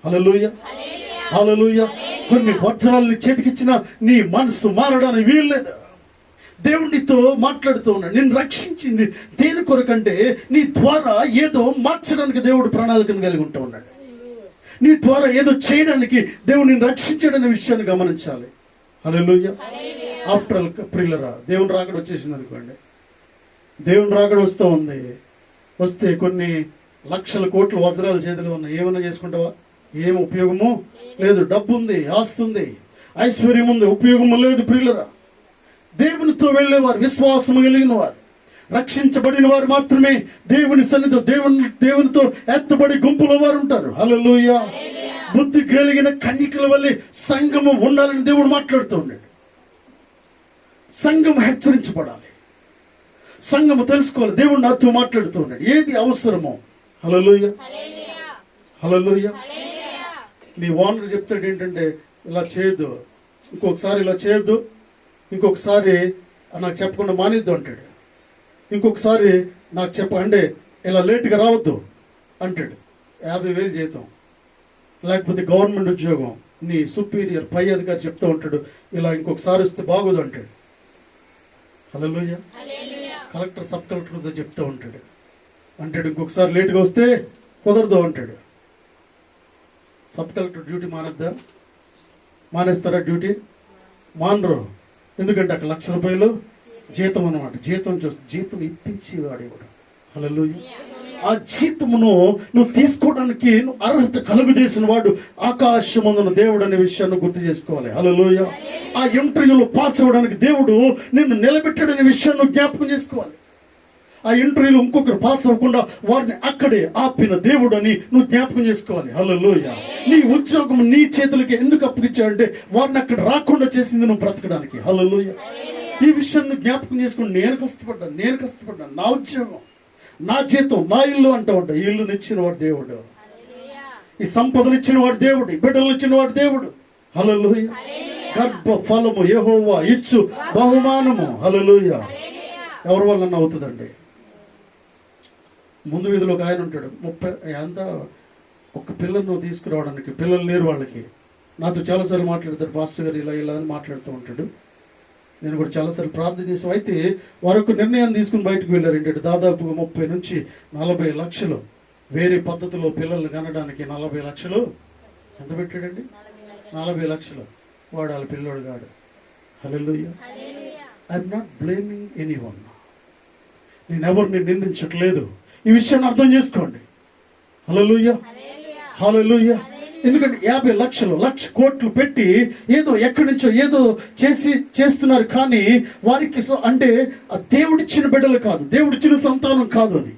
హల్లెలూయా. హల్లెలూయా. కొన్ని వజ్రాలని చేతికిచ్చిన నీ మనసు మారడానికి వీల్లేదు. దేవుడితో మాట్లాడుతూ ఉన్నాడు. నిన్ను రక్షించింది దేని కొరకంటే నీ ద్వారా ఏదో మార్చడానికి దేవుడు ప్రణాళికను కలిగి ఉంటూ ఉన్నాడు. నీ ద్వారా ఏదో చేయడానికి దేవుడు నిన్ను రక్షించాడనే విషయాన్ని గమనించాలి. హల్లెలూయా. ఆఫ్టర్ ఆల్ ప్రియులరా, దేవుని రాకడ వచ్చేసింది అనుకోండి. దేవుని రాకడ వస్తూ ఉంది. వస్తే కొన్ని లక్షల కోట్ల వజ్రాల చేతిలో ఉన్నాయి. ఏమైనా చేసుకుంటావా? ఏం ఉపయోగము లేదు. డబ్బు ఉంది, ఆస్తి ఉంది, ఐశ్వర్యం ఉంది, ఉపయోగము లేదు ప్రియులరా. దేవునితో వెళ్ళేవారు, విశ్వాసం కలిగిన వారు, రక్షించబడిన వారు మాత్రమే దేవుని సన్నిధిలో దేవునితో ఎత్తబడి గుంపులో వారు ఉంటారు. హల్లెలూయా. బుద్ధి కలిగిన కన్యకల వల్లే సంఘము ఉండాలని దేవుడు మాట్లాడుతూ ఉన్నాడు. సంఘం హెచ్చరించబడాలి, సంఘము తెలుసుకోవాలి. దేవుడు నాతో మాట్లాడుతూ ఉన్నాడు ఏది అవసరమో. హల్లెలూయా. హల్లెలూయా. మీ ఓనర్ చెప్తాడు ఏంటంటే ఇలా చేయొద్దు, ఇంకొకసారి ఇలా చేయొద్దు, ఇంకొకసారి నాకు చెప్పకుండా మానేద్దు అంటాడు. ఇంకొకసారి నాకు అంటే ఇలా లేట్గా రావద్దు అంటాడు. 50,000 జీతం, లేకపోతే గవర్నమెంట్ ఉద్యోగం, నీ సుపీరియర్ పై అధికారి చెప్తూ ఉంటాడు ఇలా ఇంకొకసారి వస్తే బాగోదు అంటాడు. హల్లెలూయా. కలెక్టర్ సబ్ కలెక్టర్తో చెప్తూ ఉంటాడు. ఇంకొకసారి లేట్గా వస్తే కుదరదు అంటాడు. సబ్ కలెక్టర్ డ్యూటీ మానేస్తారా? డ్యూటీ మానరు. ఎందుకంటే అక్కడ ₹1,00,000 జీతం అన్నమాట. జీతం ఇప్పించేవాడు కూడా. హల్లెలూయా. ఆ జీతమును నువ్వు తీసుకోవడానికి నువ్వు అర్హత కలుగు చేసిన వాడు ఆకాశమందున దేవుడు అనే విషయాన్ని గుర్తు చేసుకోవాలి. హల్లెలూయా. ఆ ఇంటర్వ్యూలో పాస్ అవ్వడానికి దేవుడు నిన్ను నిలబెట్టాడనే విషయాన్ని జ్ఞాపకం చేసుకోవాలి. ఆ ఇంటర్వ్యూలో ఇంకొకరు పాస్ అవ్వకుండా వారిని అక్కడే ఆపిన దేవుడు అని నువ్వు జ్ఞాపకం చేసుకోవాలి. హల్లెలూయా. నీ ఉద్యోగం నీ చేతులకి ఎందుకు అప్పగించాడంటే వారిని అక్కడ రాకుండా చేసింది నువ్వు బ్రతకడానికి. హల్లెలూయా. ఈ విషయాన్ని జ్ఞాపకం చేసుకుని నేను కష్టపడ్డాను, నా ఉద్యోగం, నా జీతం, నా ఇల్లు అంటూ ఉంటా. ఈ ఇల్లునిచ్చిన వాడు దేవుడు, ఈ సంపదనిచ్చిన వాడు దేవుడు, ఈ బిడ్డలనిచ్చిన వాడు దేవుడు. హల్లెలూయా. గర్భ ఫలము యెహోవా ఇచ్చు బహుమానము. హల్లెలూయా. ఎవరి వల్ల అవుతుందండి? ముందు వీధిలో ఒక ఆయన ఉంటాడు, 30 ఒక పిల్లలను తీసుకురావడానికి, పిల్లలు లేరు వాళ్ళకి. నాతో చాలాసార్లు మాట్లాడతాడు, పాస్టర్ గారు ఇలా అని మాట్లాడుతూ ఉంటాడు. నేను కూడా చాలాసార్లు ప్రార్థన చేసాం. అయితే వారు ఒక నిర్ణయాన్ని తీసుకుని బయటకు వెళ్ళారు. ఏంటంటే దాదాపుగా 30 నుంచి 40 లక్షలు వేరే పద్ధతిలో పిల్లల్ని కనడానికి 40 లక్షలు ఎంత పెట్టాడండి? 40 లక్షలు. వాడు వాళ్ళ పిల్లోడు కాడు. Hallelujah. I'm not blaming anyone. నేను ఎవరిని నిందించట్లేదు. ఈ విషయాన్ని అర్థం చేసుకోండి. హల్లెలూయా. హల్లెలూయా. ఎందుకంటే 50 లక్షలు, 1,00,000 కోట్లు పెట్టి ఏదో ఎక్కడి నుంచో ఏదో చేస్తున్నారు. కానీ వారికి అంటే ఆ దేవుడిచ్చిన బిడ్డలు కాదు, దేవుడిచ్చిన సంతానం కాదు అది.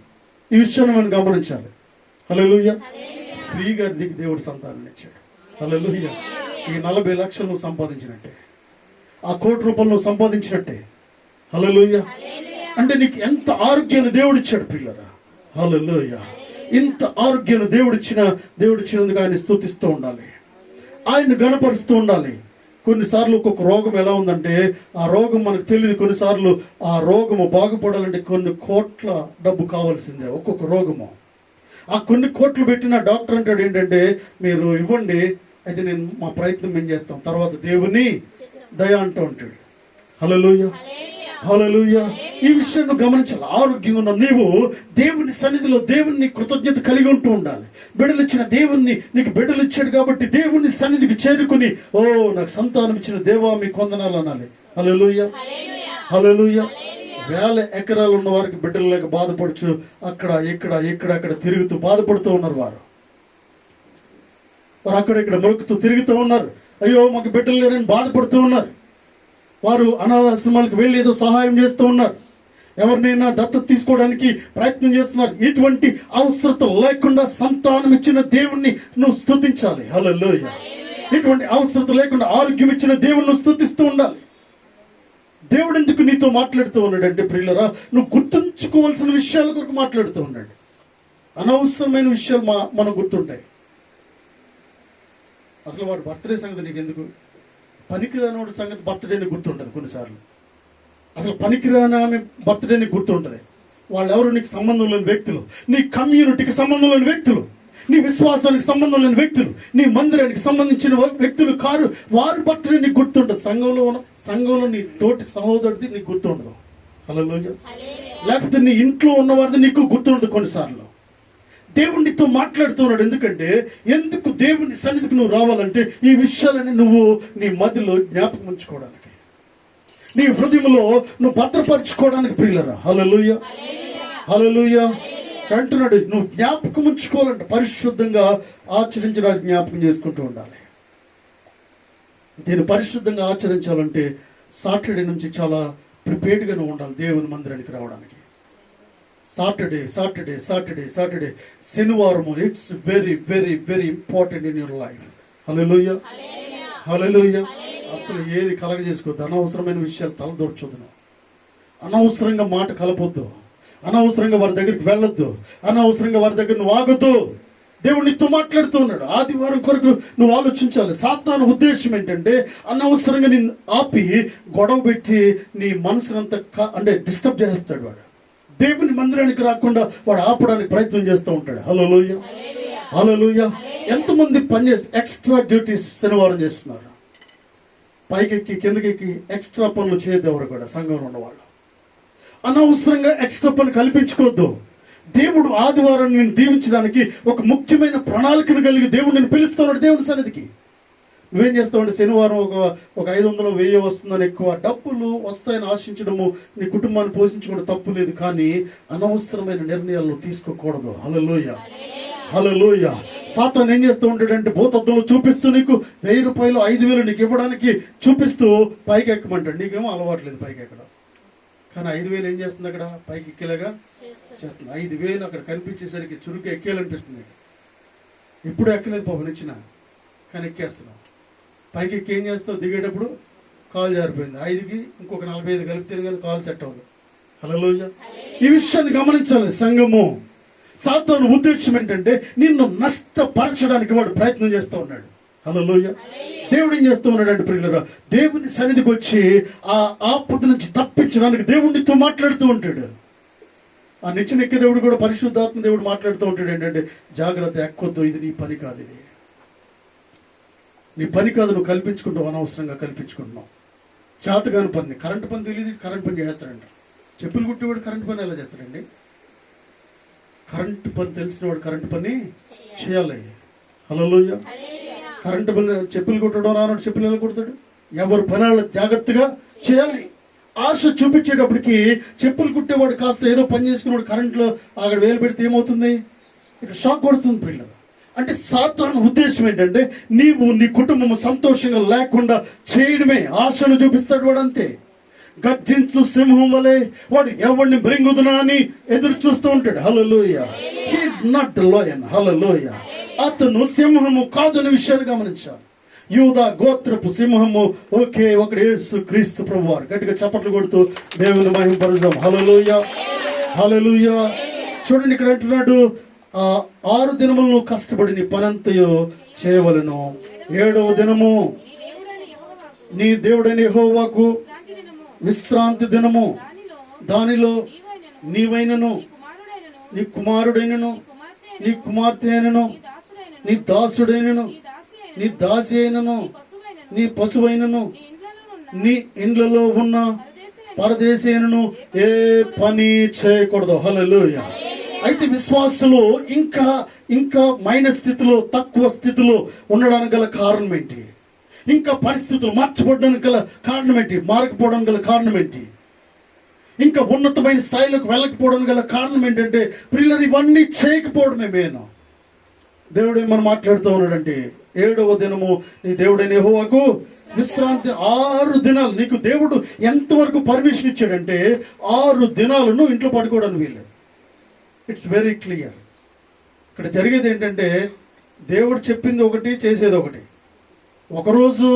ఈ విషయాన్ని మనం గమనించాలి. హల్లెలూయా. ఫ్రీగా నీకు దేవుడు సంతానం ఇచ్చాడు. హల్లెలూయా. ఈ 40 లక్షలు నువ్వు సంపాదించినట్టే, ఆ ₹1,00,000 నువ్వు సంపాదించినట్టే. హల్లెలూయా. అంటే నీకు ఎంత ఆరోగ్యాన్ని దేవుడిచ్చాడు పిల్లరా. హల్లెలూయా. ఇంత ఆరోగ్యాన్ని దేవుడిచ్చినందుకు ఆయన స్తుతిస్తూ ఉండాలి, ఆయన గణపరుస్తూ ఉండాలి. కొన్నిసార్లు ఒక్కొక్క రోగం ఎలా ఉందంటే ఆ రోగం మనకు తెలియదు. కొన్నిసార్లు ఆ రోగము బాగుపడాలంటే కొన్ని కోట్ల డబ్బు కావాల్సిందే. ఒక్కొక్క రోగము ఆ కొన్ని కోట్లు పెట్టిన డాక్టర్ అంటాడు ఏంటంటే మీరు ఇవ్వండి, అయితే మా ప్రయత్నం మేము చేస్తాం, తర్వాత దేవుని దయ అంటూ ఉంటాడు. హల్లెలూయా. హల్లెలూయా. ఈ విషయాన్ని గమనించాలి. ఆరోగ్యంగా ఉన్న నీవు దేవుని సన్నిధిలో దేవుని కృతజ్ఞత కలిగి ఉంటూ ఉండాలి. బిడ్డలు ఇచ్చిన దేవుణ్ణి, నీకు బిడ్డలు ఇచ్చాడు కాబట్టి దేవుని సన్నిధికి చేరుకుని నాకు సంతానం ఇచ్చిన దేవా మీకు వందనాలు అనాలి. హల్లెలూయా. హల్లెలూయా. 1000 ఎకరాలు ఉన్న వారికి బిడ్డలు లేక బాధపడుచు అక్కడ తిరుగుతూ బాధపడుతూ ఉన్నారు. వారు అక్కడిక్కడ మొరుకుతూ తిరుగుతూ ఉన్నారు. అయ్యో మాకు బిడ్డలు లేరని బాధపడుతూ ఉన్నారు. వారు అనాథాశ్రమాలకు వెళ్ళి ఏదో సహాయం చేస్తూ ఉన్నారు, ఎవరినైనా దత్తత తీసుకోవడానికి ప్రయత్నం చేస్తున్నారు. ఇటువంటి అవసరత లేకుండా సంతానం ఇచ్చిన దేవుణ్ణి నువ్వు స్తుతించాలి. హల్లెలూయా. ఇటువంటి అవసరత లేకుండా ఆరోగ్యం ఇచ్చిన దేవుణ్ణి నువ్వు స్తుతిస్తూ ఉండాలి. దేవుడు ఎందుకు నీతో మాట్లాడుతూ ఉన్నాడు అంటే ప్రియులరా, నువ్వు గుర్తుంచుకోవాల్సిన విషయాల కొరకు మాట్లాడుతూ ఉన్నాడు. అనవసరమైన విషయాలు మనం గుర్తుంటాయి. అసలు వాడు బర్త్డే సంగతి నీకు ఎందుకు? పనికిరాని సంగతి బర్త్డే నీకు గుర్తుంటుంది. కొన్నిసార్లు అసలు పనికిరాని ఆమె బర్త్డే నీకు గుర్తుంటుంది. వాళ్ళెవరు నీకు సంబంధం లేని వ్యక్తులు, నీ కమ్యూనిటీకి సంబంధం లేని వ్యక్తులు, నీ విశ్వాసానికి సంబంధం లేని వ్యక్తులు, నీ మందిరానికి సంబంధించిన వ్యక్తులు కారు. వారి బర్త్డే నీకు గుర్తుంటుంది. సంఘంలో నీ తోటి సహోదరుడిది నీకు గుర్తుండదు. హల్లెలూయా. లేకపోతే నీ ఇంట్లో ఉన్నవారిది నీకు గుర్తుండదు. కొన్నిసార్లు దేవునితో మాట్లాడుతున్నాడు. ఎందుకు దేవుని సన్నిధికి నువ్వు రావాలంటే ఈ విషయాలని నువ్వు నీ మదిలో జ్ఞాపకం ఉంచుకోవడానికి, నీ హృదయంలో నువ్వు భద్రపరచుకోవడానికి ప్రియులరా. హల్లెలూయా, హల్లెలూయా అంటున్నాడు. నువ్వు జ్ఞాపకం ఉంచుకోవాలంటే పరిశుద్ధంగా ఆచరించడానికి జ్ఞాపకం చేసుకుంటూ ఉండాలి. దీన్ని పరిశుద్ధంగా ఆచరించాలంటే సాటర్డే నుంచి చాలా ప్రిపేర్డ్గా నువ్వు ఉండాలి దేవుని మందిరానికి రావడానికి. సాటర్డే సాటర్డే సాటర్డే సాటర్డే శనివారము it's very very very important in your life. Hallelujah, hallelujah. అసలు ఏది కలగ చేసుకోవద్దు, అనవసరమైన విషయాలు తలదూర్చొద్దు, అనవసరంగా మాట కలపొద్దు, అనవసరంగా వారి దగ్గరికి వెళ్ళొద్దు, అనవసరంగా వారి దగ్గర నువ్వు ఆగొద్దు. దేవుడు నీతో మాట్లాడుతూ ఉన్నాడు. ఆదివారం కొరకు నువ్వు ఆలోచించాలి. సాతాను ఉద్దేశం ఏంటంటే అనవసరంగా నిన్ను ఆపి గొడవ పెట్టి నీ మనసునంతా అంటే డిస్టర్బ్ చేస్తాడు. వాడు దేవుని మందిరానికి రాకుండా వాడు ఆపడానికి ప్రయత్నం చేస్తూ ఉంటాడు. హల్లెలూయా, హల్లెలూయా. ఎంతమంది పనిచేసి ఎక్స్ట్రా డ్యూటీస్ శనివారం చేస్తున్నారు, పైకెక్కి కిందకెక్కి ఎక్స్ట్రా పనులు చేయద్దు. ఎవరు కూడా సంఘంలో ఉన్నవాళ్ళు అనవసరంగా ఎక్స్ట్రా పని కల్పించుకోవద్దు. దేవుడు ఆదివారం నేను దీవించడానికి ఒక ముఖ్యమైన ప్రణాళికను కలిగి దేవుడు నేను పిలుస్తున్నాడు దేవుని సన్నిధికి. నువ్వేం చేస్తావంటే శనివారం ఒక 500 1000 వస్తుందని ఎక్కువ డబ్బులు వస్తాయని ఆశించడము, నీ కుటుంబాన్ని పోషించుకోవడం తప్పు లేదు, కానీ అనవసరమైన నిర్ణయాలను తీసుకోకూడదు. హల్లెలూయా, హల్లెలూయా. సాతాను ఏం చేస్తూ ఉంటాడంటే భూతద్దంలో చూపిస్తూ నీకు 1000 రూపాయలు 5000 నీకు ఇవ్వడానికి చూపిస్తూ పైకి ఎక్కమంటాడు. నీకేమో అలవాట్లేదు పైకి ఎక్కడం, కానీ 5000 ఏం చేస్తుంది అక్కడ పైకి ఎక్కేలాగా చేస్తుంది. 5000 అక్కడ కనిపించేసరికి చురుకు ఎక్కేయాలనిపిస్తుంది. ఇప్పుడు ఎక్కలేదు పాపం ఇచ్చిన, కానీ ఎక్కేస్తున్నావు. పైకి ఎక్కి ఏం చేస్తావు, దిగేటప్పుడు కాలు జారిపోయింది. 5కి ఇంకొక 45 కలిపితే కానీ కాలు సెట్ అవ్వదు. హల్లెలూయా. ఈ విషయాన్ని గమనించాలి సంఘము. సాతాను ఉద్దేశం ఏంటంటే నిన్ను నష్టపరచడానికి వాడు ప్రయత్నం చేస్తూ ఉన్నాడు. హల్లెలూయా. దేవుడు ఏం చేస్తూ ఉన్నాడు అంటే ప్రియులారా, దేవుని సన్నిధికి వచ్చి ఆ ఆపద నుంచి తప్పించడానికి దేవుడితో మాట్లాడుతూ ఉంటాడు. ఆ నిచ్చెన ఎక్కే దేవుడు కూడా పరిశుద్ధాత్మ దేవుడు మాట్లాడుతూ ఉంటాడు ఏంటంటే జాగ్రత్త, ఎక్కొద్దు, ఇది నీ పని కాదు, ఇది నీ పని కాదు, నువ్వు కల్పించుకుంటావు, అనవసరంగా కల్పించుకుంటున్నావు. చేతగాని పని, కరెంటు పని తెలియదు, కరెంట్ పని చేస్తాడంట. చెప్పులు కుట్టేవాడు కరెంటు పని ఎలా చేస్తాడండి? కరెంటు పని తెలిసిన వాడు కరెంటు పని చేయాలి. హల్లెలూయా. కరెంటు పని చెప్పులు కుట్టడం రానాడు చెప్పులు ఎలా కుడతాడు? ఎవరు పని జాగ్రత్తగా చేయాలి. ఆశ చూపించేటప్పటికి చెప్పులు కుట్టేవాడు కాస్త ఏదో పని చేసుకునేవాడు కరెంట్లో అక్కడ వేలు పెడితే ఏమవుతుంది? ఇక్కడ షాక్ కొడుతుంది పిల్లలు. అంటే సాతాను ఉద్దేశం ఏంటంటే నీవు నీ కుటుంబము సంతోషంగా లేకుండా చేయడమే. ఆశను చూపిస్తాడు వాడు, అంతే. గర్జించు సింహం వలె వాడు ఎవరిని మృంగుదునా అని ఎదురు చూస్తూ ఉంటాడు. Hallelujah. He is not the lion. Hallelujah. అతను సింహము కాదు అనే విషయాన్ని గమనించాలి. యూదా గోత్రపు సింహము ఒకే ఒకడు యేసు క్రీస్తు ప్రభువారు. గట్టిగా చప్పట్లు కొడుతూ దేవుని మహిమపరుద్దాం. హల్లెలూయా, హల్లెలూయా. చూడండి ఇక్కడ అంటున్నాడు, 6 దినములను కష్టపడి నీ పనంతయో చేయవలెను, 7వ దినము నీ దేవుడైన యెహోవాకు విశ్రాంతి దినము. దానిలో నీవైనను నీ కుమారుడైనను నీ కుమార్తె అయినను నీ దాసుడైనను నీ దాసి అయినను నీ పశువైనను నీ ఇండ్లలో ఉన్న పరదేశి అయినను ఏ పని చేయకూడదు. హల్లెలూయా. అయితే విశ్వాసులు ఇంకా మైనస్ స్థితిలో, తక్కువ స్థితిలో ఉండడానికి గల కారణం ఏంటి? ఇంకా పరిస్థితులు మార్చబడడానికి గల కారణం ఏంటి? మారకపోవడానికి గల కారణం ఏంటి? ఇంకా ఉన్నతమైన స్థాయిలోకి వెళ్ళకపోవడానికి గల కారణం ఏంటంటే ప్రియులారా, ఇవన్నీ చేయకపోవడమే మెయిన్. దేవుడు ఏమని మాట్లాడుతూ ఉన్నాడంటే 7వ దినము నీ దేవుడైన యెహోవాకు విశ్రాంతి. 6 దినాలు నీకు దేవుడు ఎంతవరకు పర్మిషన్ ఇచ్చాడంటే 6 దినాలను ఇంట్లో పడుకోవడానికి వీల్లేదు. It's very clear. ఇక్కడ జరిగేది ఏంటంటే దేవుడు చెప్పింది ఒకటి, చేసేది ఒకటి. ఒకరోజు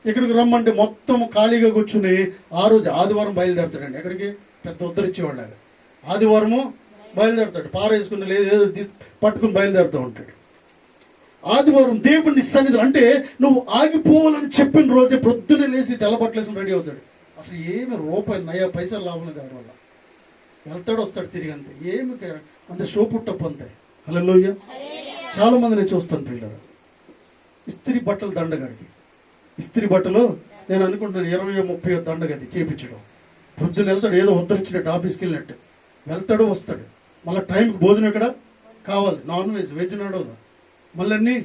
ఇక్కడికి రమ్మంటే మొత్తం ఖాళీగా కూర్చుని ఆ రోజు ఆదివారం బయలుదేరతాడండి. ఎక్కడికి? పెద్ద ఉద్ధరించేవాళ్ళ ఆదివారము బయలుదేరతాడు. పారేసుకుని లేదు పట్టుకుని బయలుదేరుతూ ఉంటాడు. ఆదివారం దేవుని సన్నిధి అంటే నువ్వు ఆగిపోవాలని చెప్పిన రోజే ప్రొద్దునే లేచి తెల్లబట్టలేసుకుని రెడీ అవుతాడు. అసలు ఏమి రూపాయి నయా పైసలు లాభం లేదు దానివల్ల. వెళ్తాడు వస్తాడు తిరిగి, అంతే. ఏమి అంత షో పుట్టప్పు అంతే. హల్లెలూయా. చాలా మంది నేను చూస్తాను పిల్లలు ఇస్త్రీ బట్టలు దండగాడికి. ఇస్త్రీ బట్టలు నేను అనుకుంటున్నాను 20-30 దండగది చేపించడం. పొద్దున్న వెళ్తాడు, ఏదో ఉద్ధరించినట్టు ఆఫీస్కి వెళ్ళినట్టు వెళ్తాడు వస్తాడు. మళ్ళీ టైంకి భోజనం ఇక్కడ కావాలి, నాన్ వెజ్, వెజ్ నడవదు, మళ్ళీ అన్నీ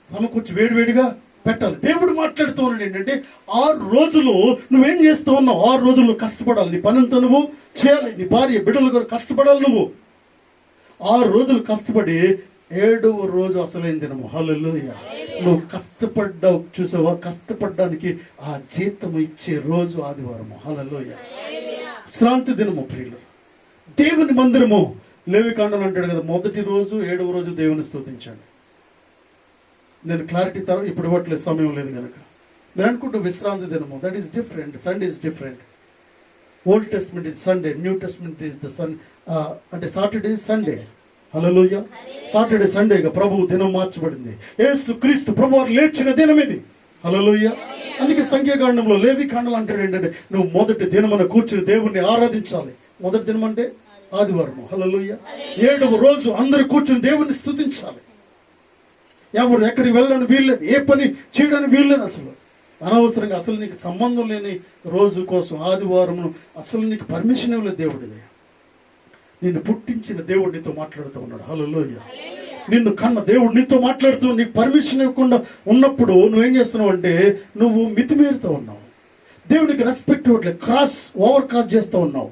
సమకూర్చి వేడివేడిగా పెట్టాలి. దేవుడు మాట్లాడుతూ ఉన్నాడు ఏంటంటే 6 రోజులు నువ్వేం చేస్తూ ఉన్నావు? 6 రోజులు కష్టపడాలి, నీ పనంతా నువ్వు చేయాలి, నీ భార్య బిడ్డల కొరకు కష్టపడాలి. నువ్వు 6 రోజులు కష్టపడి 7వ రోజు అసలైన దినము. హల్లెలూయా. నువ్వు కష్టపడ్డావు, చూసావా? కష్టపడ్డానికి ఆ జీతం ఇచ్చే రోజు ఆదివారము. హల్లెలూయా. శ్రాంతి దినము ప్రియులు. దేవుని మందిరము. లేవికాండం అంటాడు కదా, మొదటి రోజు 7వ రోజు దేవుని స్తుతించండి. నేను క్లారిటీ ఇప్పుడు ఇవ్వట్లేదు, సమయం లేదు కనుక. మీరు అనుకుంటూ విశ్రాంతి దినము, that is different. Sunday is different. Old testament is Sunday, new testament is the అంటే సాటర్డే సండే. హల్లెలూయా. సాటర్డే సండేగా ప్రభువు దినం మార్చబడింది. యేసు క్రీస్తు ప్రభువు లేచిన దినం ఇది. హల్లెలూయా. అందుకే సంఖ్యాకాండంలో లేవికాండం అంటాడు ఏంటంటే, నువ్వు మొదటి దినమున కూర్చుని దేవుణ్ణి ఆరాధించాలి. మొదటి దినం అంటే ఆదివారము. హల్లెలూయా. 7వ రోజు అందరూ కూర్చుని దేవుణ్ణి స్తుతించాలి. ఎవరు ఎక్కడికి వెళ్ళని వీల్లేదు, ఏ పని చేయడానికి వీల్లేదు. అసలు అనవసరంగా, అసలు నీకు సంబంధం లేని రోజు కోసం ఆదివారం అసలు నీకు పర్మిషన్ ఇవ్వలేదు దేవుడిది. నిన్ను పుట్టించిన దేవుడు నీతో మాట్లాడుతూ ఉన్నాడు. హల్లెలూయా. నిన్ను కన్న దేవుడు నీతో మాట్లాడుతూ నీకు పర్మిషన్ ఇవ్వకుండా ఉన్నప్పుడు నువ్వేం చేస్తున్నావు అంటే నువ్వు మితిమీరుతూ ఉన్నావు. దేవునికి రెస్పెక్ట్ ఇవ్వట్లేదు, ఓవర్ క్రాస్ చేస్తూ ఉన్నావు.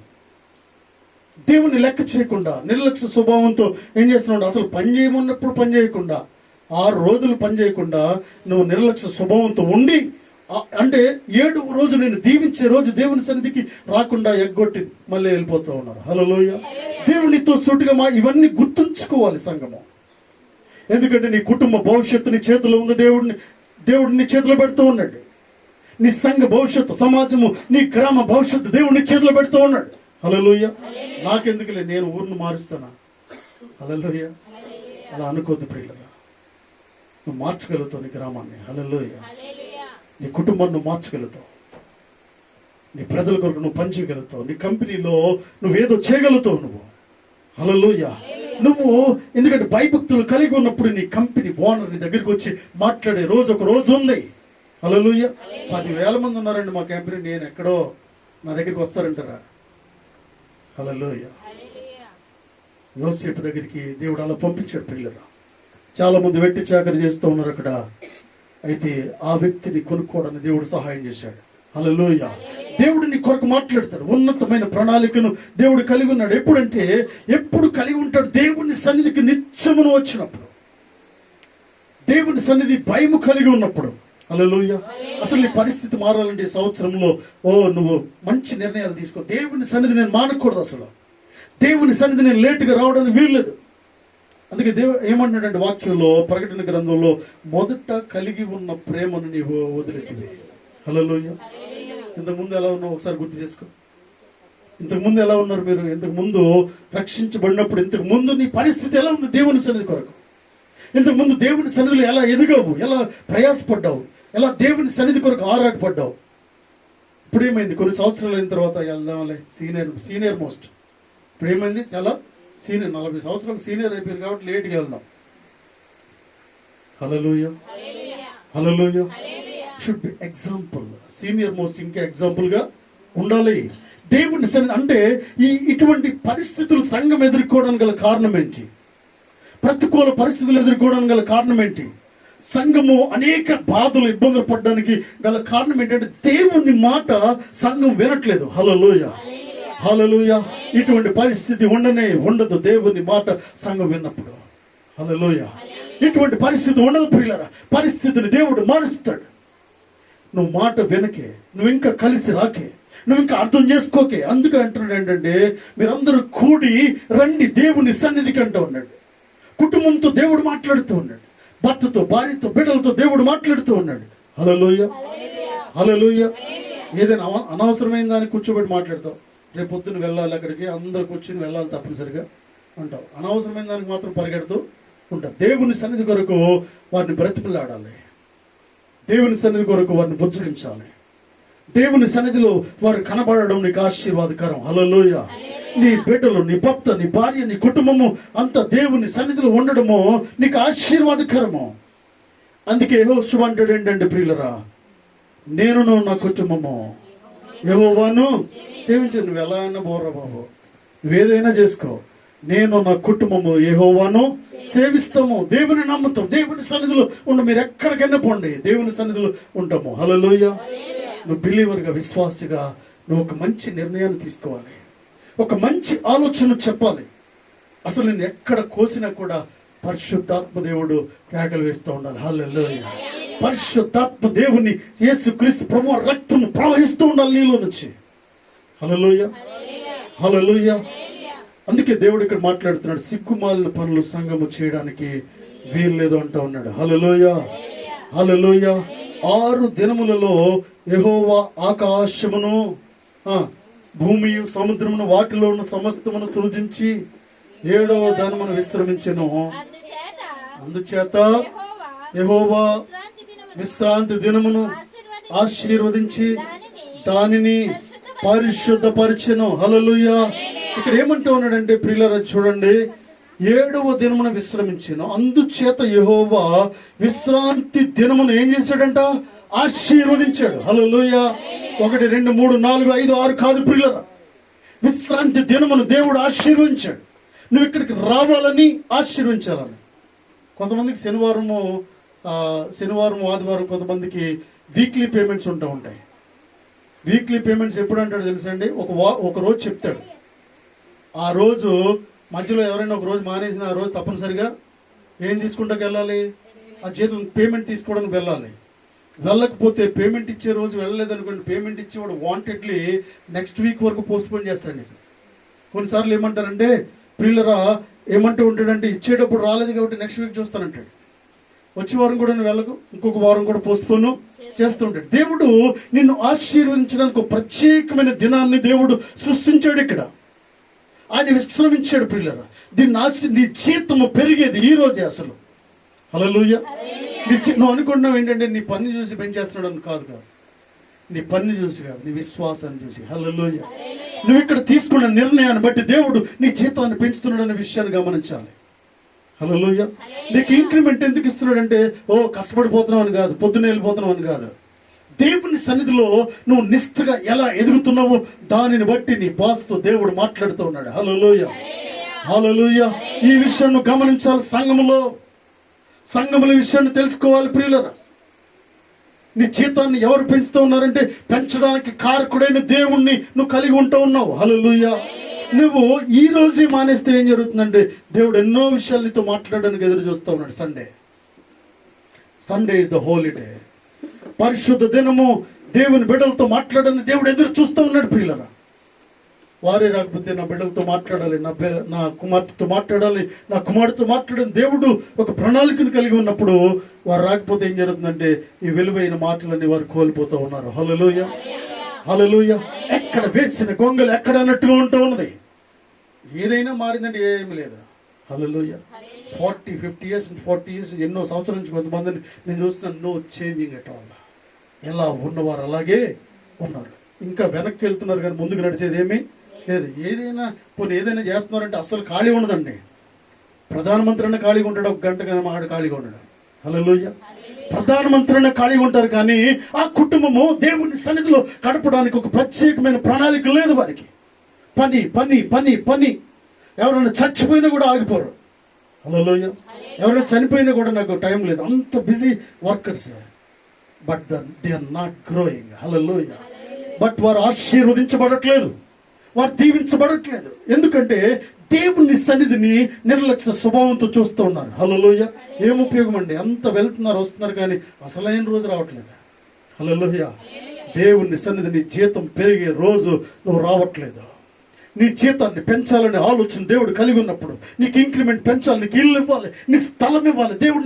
దేవుని లెక్క చేయకుండా నిర్లక్ష్య స్వభావంతో ఏం చేస్తున్నావు? అసలు పని చేయమన్నప్పుడు పని చేయకుండా, 6 రోజులు పని చేయకుండా నువ్వు నిర్లక్ష్య స్వభావంతో ఉండి, అంటే 7వ రోజు నేను దీవించే రోజు దేవుని సన్నిధికి రాకుండా ఎగ్గొట్టి మళ్ళీ వెళ్ళిపోతూ ఉన్నారు. హల్లెలూయా. దేవునితో సూటిగా ఇవన్నీ గుర్తుంచుకోవాలి సంఘము. ఎందుకంటే నీ కుటుంబ భవిష్యత్తు నీ చేతిలో ఉంది. దేవుడు నీ చేతిలో పెడుతూ ఉన్నాడు. నీ సంఘ భవిష్యత్తు, సమాజము, నీ గ్రామ భవిష్యత్తు దేవుడు నీ చేతిలో పెడుతూ ఉన్నాడు. హల్లెలూయా. నాకెందుకులే, నేను ఊరిని మారుస్తానా? హల్లెలూయా. అలా అనుకోద్దు ప్రియులరా. నువ్వు మార్చగలుగుతావు నీ గ్రామాన్ని. హల్లెలూయా. నీ కుటుంబాన్ని నువ్వు మార్చగలుగుతావు. నీ ప్రజల కొరకు నువ్వు పనిచేయగలుగుతావు. నీ కంపెనీలో నువ్వేదో చేయగలుగుతావు నువ్వు. హల్లెలూయా. నువ్వు ఎందుకంటే భయభక్తులు కలిగి ఉన్నప్పుడు నీ కంపెనీ ఓనర్ నీ దగ్గరికి వచ్చి మాట్లాడే రోజు ఒక రోజు ఉంది. హల్లెలూయా. 10,000 మంది ఉన్నారండి మా కంపెనీ, నేను ఎక్కడో నా దగ్గరికి వస్తారంటారా? హల్లెలూయా. యోసేపు దగ్గరికి దేవుడు అలా పంపించాడు పిల్లలు. చాలా మంది వెట్టి చాకరీ చేస్తూ ఉన్నారు అక్కడ. అయితే ఆ వ్యక్తిని కొనుక్కోవడానికి దేవుడు సహాయం చేశాడు. హల్లెలూయా. దేవుడు నీ కొరకు మాట్లాడతాడు. ఉన్నతమైన ప్రణాళికను దేవుడు కలిగి ఉన్నాడు. ఎప్పుడంటే ఎప్పుడు కలిగి ఉంటాడు? దేవుని సన్నిధికి నిత్యమును వచ్చినప్పుడు, దేవుని సన్నిధి భయము కలిగి ఉన్నప్పుడు. హల్లెలూయా. అసలు నీ పరిస్థితి మారాలంటే ఈ సంవత్సరంలో నువ్వు మంచి నిర్ణయాలు తీసుకో. దేవుని సన్నిధి నేను మానకూడదు. అసలు దేవుని సన్నిధి నేను లేటుగా రావడానికి వీల్లేదు. అందుకే దేవుడు ఏమంటాడంటే వాక్యంలో, ప్రకటన గ్రంథంలో, మొదట కలిగి ఉన్న ప్రేమను నీవు వదిలేది. హల్లెలూయా. ఇంతకుముందు ఎలా ఉన్నావు ఒకసారి గుర్తు చేసుకో. ఇంతకుముందు ఎలా ఉన్నారు మీరు? ఇంతకుముందు రక్షించబడినప్పుడు ఇంతకుముందు నీ పరిస్థితి ఎలా ఉంది దేవుని సన్నిధి కొరకు? ఇంతకుముందు దేవుని సన్నిధిలో ఎలా ఎదిగావు, ఎలా ప్రయాసపడ్డావు, ఎలా దేవుని సన్నిధి కొరకు ఆరాటపడ్డావు? ఇప్పుడు ఏమైంది? కొన్ని సంవత్సరాలు అయిన తర్వాత వెళ్దాంలే, సీనియర్ మోస్ట్. ఇప్పుడు ఏమైంది? చాలా సీనియర్, 40 సంవత్సరాలు సీనియర్ అయిపోయారు కాబట్టి లేట్గా వెళ్దాం. Hallelujah. Hallelujah. Should be example. Senior most ఇంకా ఎగ్జాంపుల్ గా ఉండాలి. దేవుని సన్నిధి అంటే ఇటువంటి పరిస్థితులు సంఘం ఎదుర్కోవడానికి గల కారణం ఏంటి? ప్రతికూల పరిస్థితులు ఎదుర్కోవడానికి గల కారణం ఏంటి? సంఘము అనేక బాధలు, ఇబ్బందులు పడడానికి గల కారణం ఏంటంటే దేవుని మాట సంఘం వినట్లేదు. హల్లెలూయా. హల్లెలూయా. ఇటువంటి పరిస్థితి ఉండదు దేవుని మాట సంఘం విన్నప్పుడు. హల్లెలూయా. ఇటువంటి పరిస్థితి ఉండదు ప్రియులారా. పరిస్థితిని దేవుడు మారుస్తాడు. నువ్వు మాట వెనకే, నువ్వు ఇంకా కలిసి రాకే, నువ్వు ఇంకా అర్థం చేసుకోకే. అందుకే అంటున్నాడు ఏంటంటే మీరందరూ కూడి రండి దేవుని సన్నిధికి అంటూ ఉన్నాడు. కుటుంబంతో దేవుడు మాట్లాడుతూ ఉన్నాడు. భర్తతో, భార్యతో, బిడ్డలతో దేవుడు మాట్లాడుతూ ఉన్నాడు. హల్లెలూయా. హల్లెలూయా. ఏదైనా అనవసరమైన దాన్ని కూర్చోబెట్టి మాట్లాడతావు. రేపు పొద్దున్న వెళ్ళాలి అక్కడికి, అందరు కూర్చుని వెళ్ళాలి తప్పనిసరిగా అంటావు. అనవసరమైన దానికి మాత్రం పరిగెడుతూ ఉంటావు. దేవుని సన్నిధి కొరకు వారిని బ్రతిమలాడాలి. దేవుని సన్నిధి కొరకు వారిని బుజ్జగించాలి. దేవుని సన్నిధిలో వారు కనబడడం నీకు ఆశీర్వాదకరం. హల్లెలూయా. నీ బిడ్డలు, నీ భర్త, నీ భార్య, నీ కుటుంబము అంతా దేవుని సన్నిధిలో ఉండడము నీకు ఆశీర్వాదకరము. అందుకే యెహోషువ అంటాడు ఏంటంటే ప్రియులరా, నేనును నా కుటుంబము యెహోవాను సేవించు. నువ్వు ఎలా అయినా బోర్రా బాబు, నువ్వేదైనా చేసుకో, నేను నా కుటుంబము యెహోవాను సేవిస్తాము. దేవుని నమ్ముతాం. దేవుని సన్నిధిలో ఉండ. మీరు ఎక్కడికైనా పోండి, దేవుని సన్నిధిలో ఉంటాము. హల్లెలూయా. నువ్వు బిలీవర్గా, విశ్వాసిగా నువ్వు ఒక మంచి నిర్ణయాన్ని తీసుకోవాలి. ఒక మంచి ఆలోచన చెప్పాలి. అసలు నేను ఎక్కడ కోసినా కూడా పరిశుద్ధాత్మ దేవుడు కేకలు వేస్తూ ఉండాలి. హల్లెలూయా. పరిశుద్ధాత్మ దేవుని యేసుక్రీస్తు ప్రభువు రక్తము ప్రవహిస్తూ ఉండాలి నీలో నుంచి. హల్లెలూయా. హల్లెలూయా. అందుకే దేవుడు ఇక్కడ మాట్లాడుతున్నాడు, సిగ్గుమాలిన పనులు సంఘము చేయడానికి వీలు లేదు అంటూ ఉన్నాడు. హల్లెలూయా. హల్లెలూయా. 6 దినములలో యెహోవా ఆకాశమును, భూమి, సముద్రమును, వాటిలో ఉన్న సమస్తమును సృజించి 7వ దినమును విశ్రమించెను. అందుచేత యెహోవా విశ్రాంతి దినమును ఆశీర్వదించి దానిని పరిశుద్ధపరిచెను. హల్లెలూయా. ఇక్కడ ఏమంటూ ఉన్నాడంటే ప్రియులారా చూడండి, 7వ దినమున విశ్రమించెను. అందుచేత యెహోవా విశ్రాంతి దినమును ఏం చేశాడంట? ఆశీర్వదించాడు. హల్లెలూయా. 1 2 3 4 5 6 కాదు ప్రియులారా, విశ్రాంతి దినమును దేవుడు ఆశీర్వదించాడు. నువ్వు ఇక్కడికి రావాలని, ఆశీర్వించాలని. కొంతమందికి శనివారం ఆదివారం కొంతమందికి వీక్లీ పేమెంట్స్ ఉంటూ ఉంటాయి. వీక్లీ పేమెంట్స్ ఎప్పుడు అంటాడు తెలుసా అండి? ఒక రోజు చెప్తాడు. ఆ రోజు మధ్యలో ఎవరైనా ఒక రోజు మానేసిన ఆ రోజు తప్పనిసరిగా ఏం తీసుకుంటాకి వెళ్ళాలి? ఆ జీతం పేమెంట్ తీసుకోవడానికి వెళ్ళాలి. వెళ్ళకపోతే పేమెంట్ ఇచ్చే రోజు వెళ్ళలేదనుకోండి, పేమెంట్ ఇచ్చేవాడు వాంటెడ్లీ నెక్స్ట్ వీక్ వరకు పోస్ట్ పోన్ చేస్తాడు నీకు. కొన్నిసార్లు ఏమంటారంటే ప్రియులరా, ఏమంటూ ఉంటాడంటే ఇచ్చేటప్పుడు రాలేదు కాబట్టి నెక్స్ట్ వీక్ చూస్తానంటాడు. వచ్చే వారం కూడా నువ్వు వెళ్ళకు, ఇంకొక వారం కూడా పోస్ట్ పోను చేస్తుంటాడు. దేవుడు నిన్ను ఆశీర్వదించడానికి ఒక ప్రత్యేకమైన దినాన్ని దేవుడు సృష్టించాడు. ఇక్కడ ఆయన విశ్రమించాడు. ప్రియులరా, నీ జీతము పెరిగేది ఈ రోజే అసలు. హల్లెలూయా. నువ్వు అనుకుంటున్నావు ఏంటంటే నీ పని చూసి పెంచేస్తున్నాడు అని కాదు. నీ పని చూసి కాదు, నీ విశ్వాసాన్ని చూసి. హల్లెలూయా. నువ్వు ఇక్కడ తీసుకున్న నిర్ణయాన్ని బట్టి దేవుడు నీ జీతాన్ని పెంచుతున్నాడు అనే విషయాన్ని గమనించాలి. హల్లెలూయా. నీకు ఇంక్రిమెంట్ ఎందుకు ఇస్తున్నాడంటే కష్టపడిపోతున్నావు అని కాదు, పొద్దున్న వెళ్ళిపోతున్నావు అని కాదు. దేవుని సన్నిధిలో నువ్వు నిష్ఠగా ఎలా ఎదుగుతున్నావో దానిని బట్టి నీ బాస్తో దేవుడు మాట్లాడుతూ ఉన్నాడు. హల్లెలూయా. హల్లెలూయా. ఈ విషయాన్ని గమనించాలి. సంఘముల విషయాన్ని తెలుసుకోవాలి ప్రియులరా. నీ జీతాన్ని ఎవరు పెంచుతూ ఉన్నారంటే పెంచడానికి కారకుడైన దేవుణ్ణి నువ్వు కలిగి ఉంటూ ఉన్నావు. హల్లెలూయా. నువ్వు ఈ రోజే మానేస్తే ఏం జరుగుతుందంటే దేవుడు ఎన్నో విషయాలు నీతో మాట్లాడడానికి ఎదురు చూస్తూ ఉన్నాడు. Sunday is the holiday. పరిశుద్ధ దినము, దేవుని బిడ్డలతో మాట్లాడని దేవుడు ఎదురు చూస్తూ ఉన్నాడు ప్రియులరా. వారే రాకపోతే నా బిడ్డలతో మాట్లాడాలి, నా కుమార్తెతో మాట్లాడాలి, నా కుమారుడితో మాట్లాడని దేవుడు ఒక ప్రణాళికను కలిగి ఉన్నప్పుడు వారు రాకపోతే ఏం జరుగుతుందంటే ఈ విలువైన మాటలన్నీ వారు కోల్పోతూ ఉన్నారు. హల్లెలూయా. హల్లెలూయా. ఎక్కడ వేసిన గొంగలు ఎక్కడ అన్నట్టుగా ఉంటూ ఉన్నది. ఏదైనా మారిందంటే ఏమి లేదు. హల్లెలూయా. 40-50 years 40 years ఎన్నో సంవత్సరాల నుంచి కొంతమందిని నేను చూస్తున్నాను. No changing at all. ఎలా ఉన్నవారు అలాగే ఉన్నారు. ఇంకా వెనక్కి వెళ్తున్నారు కానీ ముందుకు నడిచేది ఏమీ లేదు. ఏదైనా చేస్తున్నారంటే అసలు ఖాళీ ఉండదండి. ప్రధానమంత్రి అన్న ఖాళీగా ఉంటాడు, ఒక గంట కానీ మాడు ఖాళీగా ఉంటాడు. హల్లెలూయా. ప్రధానమంత్రి అన్న ఖాళీగా ఉంటారు కానీ ఆ కుటుంబము దేవుని సన్నిధిలో గడపడానికి ఒక ప్రత్యేకమైన ప్రణాళిక లేదు వారికి. పని పని పని పని. ఎవరైనా చచ్చిపోయినా కూడా ఆగిపోరు. హల్లెలూయా. ఎవరైనా చనిపోయినా కూడా నాకు టైం లేదు, అంత busy workers. But they are not growing. Hallelujah. But వారు ఆశీర్వదించబడట్లేదు, వారు దీవించబడట్లేదు. ఎందుకంటే దేవుని సన్నిధిని నిర్లక్ష్య స్వభావంతో చూస్తూ ఉన్నారు. హల్లెలూయా. ఏం ఉపయోగం అండి? అంత వెళ్తున్నారు వస్తున్నారు కానీ అసలైన రోజు రావట్లేదు. హల్లెలూయా. దేవుని సన్నిధిని జీతం పెరిగే రోజు నువ్వు రావట్లేదు. నీ జీతాన్ని పెంచాలనే ఆలోచన దేవుడు కలిగి ఉన్నప్పుడు, నీకు ఇంక్రిమెంట్ పెంచాలి, నీకు ఇల్లు ఇవ్వాలి, నీకు స్థలం ఇవ్వాలి, దేవుడు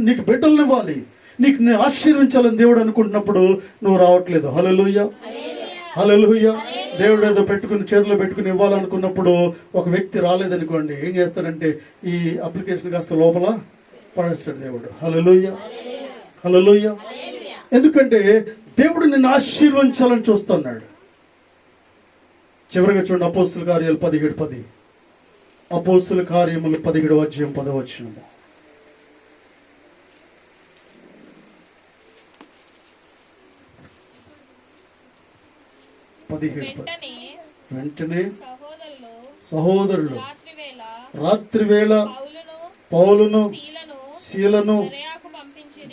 నీకు బిడ్డలను ఇవ్వాలి, నీకు ఆశీర్వించాలని దేవుడు అనుకుంటున్నప్పుడు నువ్వు రావట్లేదు. హల్లెలూయా. హల్లెలూయా. దేవుడు ఏదో చేతిలో పెట్టుకుని ఇవ్వాలనుకున్నప్పుడు ఒక వ్యక్తి రాలేదనుకోండి, ఏం చేస్తాడంటే ఈ అప్లికేషన్ కాస్త లోపల పడేస్తాడు దేవుడు. హల్లెలూయా. హల్లెలూయా. ఎందుకంటే దేవుడు నిన్ను ఆశీర్వదించాలని చూస్తున్నాడు. చివరిగా చూడండి, అపోస్తుల కార్యాలు 17:10. అపోస్తుల కార్యములు 17వ అధ్యాయం 10వ వచనము. వెంటనే సహోదరులు రాత్రి వేళ పౌలును శీలను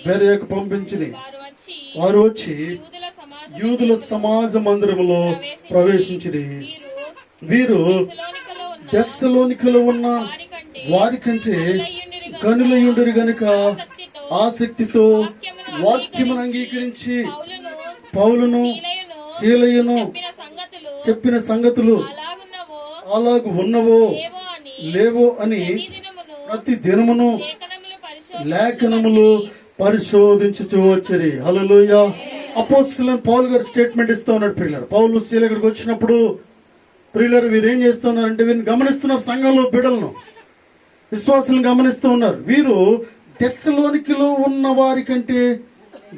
బెరయకు పంపించిరి. వారు వచ్చి యూదుల సమాజ మందిరములో ప్రవేశించిరి. వీరు తెస్సలోనికలో ఉన్న వారి కంటే గనులయుండరు గనుక ఆసక్తితో వాక్యమును అంగీకరించి పౌలును శీలయును చెప్పిన సంగతులు అలాగు ఉన్నవో లేవో అని ప్రతి దినమును లేఖనములు పరిశోధించుచూ వచ్చరి. హల్లెలూయా. అపోస్తలుడైన పౌలు గారు స్టేట్మెంట్ ఇస్తా ఉన్నాడు. ప్రియులారు, పౌలు శీల ఇక్కడికి వచ్చినప్పుడు ప్రియులారు వీరు ఏం చేస్తున్నారంటే వీరిని గమనిస్తున్నారు. సంఘంలో బిడ్డలను విశ్వాసులను గమనిస్తూ ఉన్నారు. వీరు తెస్సలోనికలో ఉన్న వారి కంటే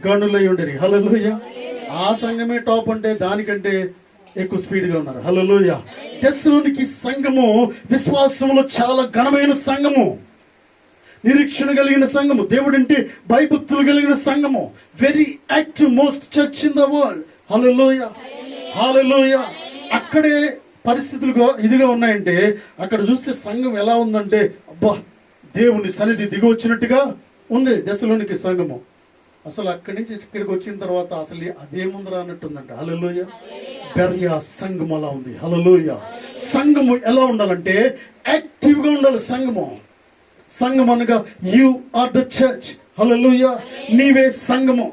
గనులై ఉండరి. హల్లెలూయా. ఆ సంఘమే టాప్ అంటే దానికంటే ఎక్కువ స్పీడ్ గా ఉన్నారు. హల్లెలూయా. తెస్సలోనికి సంఘము విశ్వాసంలో చాలా ఘనమైన సంఘము, నిరీక్షణ కలిగిన సంఘము, దేవుడంటే భయభక్తులు కలిగిన సంఘము, very active most church in the world. Hallelujah. Hallelujah. అక్కడే పరిస్థితులు ఇదిగా ఉన్నాయంటే అక్కడ చూస్తే సంఘం ఎలా ఉందంటే అబ్బా దేవుని సన్నిధి దిగి వచ్చినట్టుగా ఉంది తెస్సలోనికి సంఘము. అసలు అక్కడి నుంచి ఇక్కడికి వచ్చిన తర్వాత అసలు అదేముందరా అన్నట్టుందంట. హల్లెలూయా. బెర్యా సంఘం అలా ఉంది. హల్లెలూయా. సంఘము ఎలా ఉండాలంటే యాక్టివ్ గా ఉండాలి. సంఘం అనగా యు ఆర్ ద చర్చ్. హల్లెలూయా. నీవే సంఘము,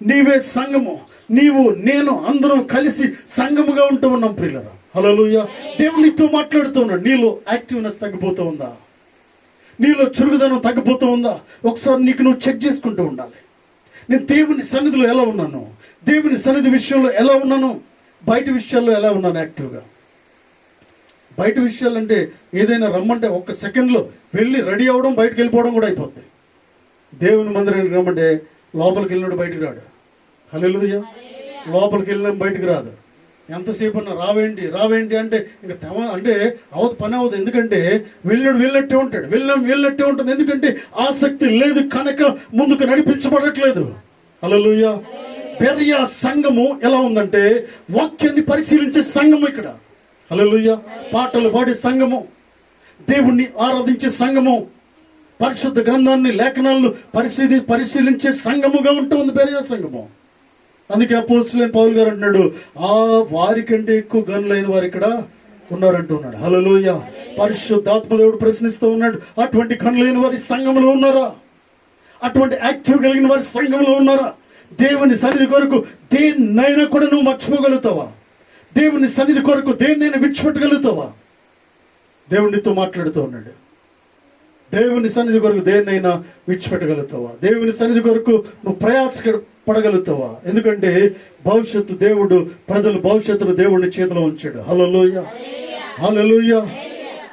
నీవే సంఘము. నీవు నేను అందరం కలిసి సంఘముగా ఉంటూ ఉన్నాం ప్రియులారా. హల్లెలూయా. దేవుడు నీతో మాట్లాడుతూ ఉన్నాడు. నీలో యాక్టివ్నెస్ తగ్గిపోతూ ఉందా? నీలో చురుకుదనం తగ్గిపోతూ ఉందా? ఒకసారి నీకు నువ్వు చెక్ చేసుకుంటూ ఉండాలి. నేను దేవుని సన్నిధిలో ఎలా ఉన్నాను, దేవుని సన్నిధి విషయంలో ఎలా ఉన్నాను, బయట విషయాల్లో ఎలా ఉన్నాను యాక్టివ్గా. బయట విషయాలు అంటే ఏదైనా రమ్మంటే ఒక్క సెకండ్లో వెళ్ళి రెడీ అవ్వడం బయటకు వెళ్ళిపోవడం కూడా అయిపోద్ది. దేవుని మందిరానికి రమ్మంటే లోపలికి వెళ్ళినాడు బయటికి రాడు. హల్లెలూయా. లోపలికి వెళ్ళిన బయటికి రాదు. ఎంతసేపు అన్నా రావేంటి అంటే ఇంకా అంటే పని అవ్వదు. ఎందుకంటే వెళ్ళినట్టే ఉంటాడు, వెళ్ళినట్టే ఉంటుంది. ఎందుకంటే ఆసక్తి లేదు కనుక ముందుకు నడిపించబడట్లేదు. హల్లెలూయా. బెర్యా సంఘము ఎలా ఉందంటే వాక్యాన్ని పరిశీలించే సంఘము ఇక్కడ. హల్లెలూయా. పాటలు పాడే సంఘము, దేవుణ్ణి ఆరాధించే సంఘము, పరిశుద్ధ గ్రంథాన్ని లేఖనాలను పరిశీలించే సంఘముగా ఉంటుంది బెర్యా సంఘము. అందుకే అపోస్తలుడైన పౌలు గారు అంటున్నాడు వారి కంటే ఎక్కువ గనులైన వారు ఇక్కడ ఉన్నారంటున్నాడు. హల్లెలూయా. పరిశుద్ధాత్మ దేవుడు ప్రశ్నిస్తూ ఉన్నాడు, అటువంటి గనులైన వారి సంఘంలో ఉన్నారా? అటువంటి యాక్టివ్ కలిగిన వారి సంఘంలో ఉన్నారా? దేవుని సన్నిధి కొరకు దేన్నైనా కూడా నువ్వు మర్చిపోగలుగుతావా? దేవుని సన్నిధి కొరకు దేన్నైనా విడిచిపెట్టగలుగుతావా? దేవునితో మాట్లాడుతూ ఉన్నాడు. దేవుని సన్నిధి కొరకు దేన్నైనా విడిచిపెట్టగలుగుతావా? దేవుని సన్నిధి కొరకు నువ్వు ప్రయాసపడగలుగుతావా? ఎందుకంటే ప్రజల భవిష్యత్తును దేవుడిని చేతిలో ఉంచాడు. హల్లెలూయా. హల్లెలూయా.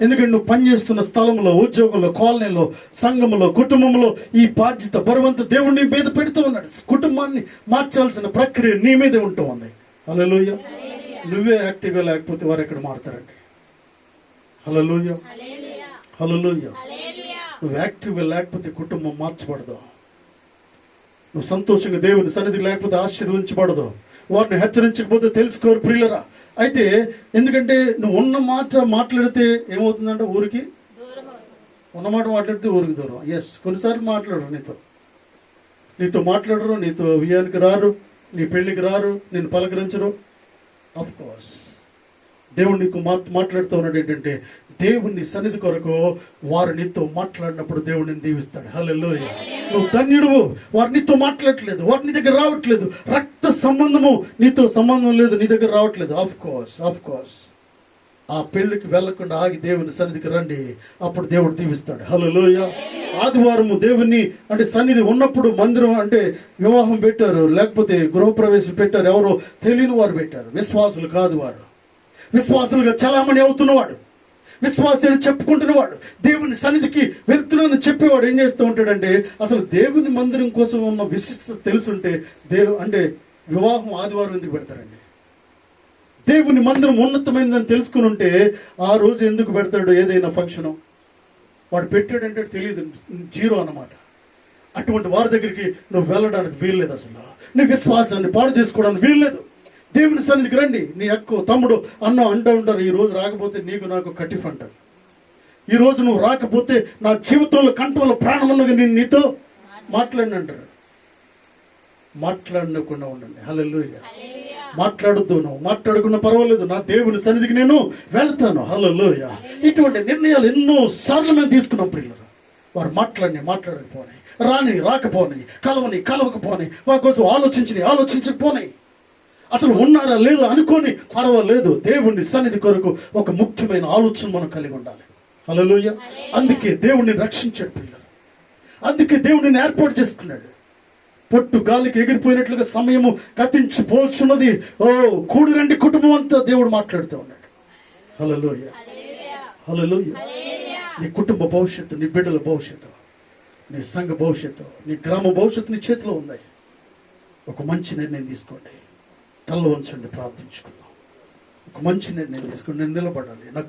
ఎందుకంటే నువ్వు పనిచేస్తున్న స్థలంలో, ఉద్యోగంలో, కాలనీలో, సంఘంలో, కుటుంబంలో ఈ బాధ్యత బరువంతా దేవుడిని మీద పెడుతూ ఉన్నాడు. కుటుంబాన్ని మార్చాల్సిన ప్రక్రియ నీ మీదే ఉంటూ ఉంది. హల్లెలూయా. నువ్వే యాక్టివ్గా లేకపోతే వారు ఎక్కడ మారుతారండి? హల్లెలూయా. హల్లెలూయా. నువ్వు యాక్టివ్గా లేకపోతే కుటుంబం మార్చబడదు. నువ్వు సంతోషంగా దేవుని సన్నిధి లేకపోతే ఆశీర్వదించబడదు. వారిని హెచ్చరించకపోతే తెలుసుకోరు ప్రియులరా. అయితే ఎందుకంటే నువ్వు ఉన్న మాట మాట్లాడితే ఏమవుతుందంటే ఊరికి ఉన్నమాట మాట్లాడితే ఊరికి దూరం. ఎస్, కొన్నిసార్లు మాట్లాడరు, నీతో మాట్లాడరు, నీతో వియ్యానికి రారు, నీ పెళ్లికి రారు, నేను పలకరించరు. ఆఫ్ కోర్స్ దేవుడు నీకు మాట్లాడుతూ ఉన్నాడు. ఏంటంటే దేవుని సన్నిధి కొరకు వారు నీతో మాట్లాడినప్పుడు దేవుడిని దీవిస్తాడు. హల్లెలూయా. నువ్వు ధన్యుడువు. వారు నీతో మాట్లాడట్లేదు, వారు నీ దగ్గర రావట్లేదు, రక్త సంబంధము నీతో సంబంధం లేదు, నీ దగ్గర రావట్లేదు. ఆఫ్ కోర్స్ ఆ పెళ్లికి వెళ్లకుండా ఆగి దేవుని సన్నిధికి రండి, అప్పుడు దేవుడు దీవిస్తాడు. హల్లెలూయా. ఆదివారము దేవుని అంటే సన్నిధి ఉన్నప్పుడు మందిరం అంటే వివాహం పెట్టారు, లేకపోతే గృహప్రవేశం పెట్టారు, ఎవరో తెలియని వారు పెట్టారు. విశ్వాసులు కాదు, వారు విశ్వాసులుగా చలామణి అవుతున్నవాడు, విశ్వాసాన్ని చెప్పుకుంటున్నవాడు, దేవుని సన్నిధికి వెళ్తున్నాను చెప్పేవాడు ఏం చేస్తూ ఉంటాడంటే అసలు దేవుని మందిరం కోసం ఉన్న విశిష్టత తెలుసుంటే అంటే వివాహం ఆదివారం ఎందుకు పెడతారండి? దేవుని మందిరం ఉన్నతమైనదని తెలుసుకుని ఉంటే ఆ రోజు ఎందుకు పెడతాడు? ఏదైనా ఫంక్షను వాడు పెట్టాడంటే తెలియదు, జీరో అన్నమాట. అటువంటి వారి దగ్గరికి నువ్వు వెళ్ళడానికి వీల్లేదు. అసలు నీ విశ్వాసాన్ని పాడు చేసుకోవడానికి వీల్లేదు. దేవుని సన్నిధికి రండి. నీ అక్క, తమ్ముడు, అన్న అంటూ ఉంటారు, ఈ రోజు రాకపోతే నీకు నాకు కటిఫ్ అంటారు. ఈరోజు నువ్వు రాకపోతే నా జీవితంలో కంఠంలో ప్రాణం ఉన్నగా నేను నీతో మాట్లాడినంటారు. మాట్లాడకుండా ఉండండి. హల్లెలూయా. మాట్లాడొద్దు, నువ్వు మాట్లాడకుండా పర్వాలేదు, నా దేవుని సన్నిధికి నేను వెళ్తాను. హల్లెలూయా. ఇటువంటి నిర్ణయాలు ఎన్నో సార్లు మేము తీసుకున్నాం ప్రియులు. వారు మాట్లాడకపోని, రాకపోని, కలవకపోని, వారి కోసం ఆలోచించకపోని, అసలు ఉన్నారా లేదా అనుకొని పర్వాలేదు, దేవుని సన్నిధి కొరకు ఒక ముఖ్యమైన ఆలోచన మనం కలిగి ఉండాలి. హల్లెలూయా. అందుకే దేవుడిని రక్షించాడు పిల్లలు. అందుకే దేవుడిని ఏర్పాటు చేసుకున్నాడు. పొట్టు గాలికి ఎగిరిపోయినట్లుగా సమయము గతించిపోతున్నది. కూడి రండి కుటుంబం అంతా దేవుడు మాట్లాడుతూ ఉన్నాడు. హల్లెలూయా. హల్లెలూయా. నీ కుటుంబ భవిష్యత్తు, నీ బిడ్డల భవిష్యత్తు, నీ సంఘ భవిష్యత్తు, నీ గ్రామ భవిష్యత్తు నీ చేతిలో ఉంది. ఒక మంచి నిర్ణయం తీసుకోండి. తల్ల వంచండి, ప్రార్థించుకుందాం. ఒక మంచి నిర్ణయం తీసుకోండి. నేను నిలబడాలి. నా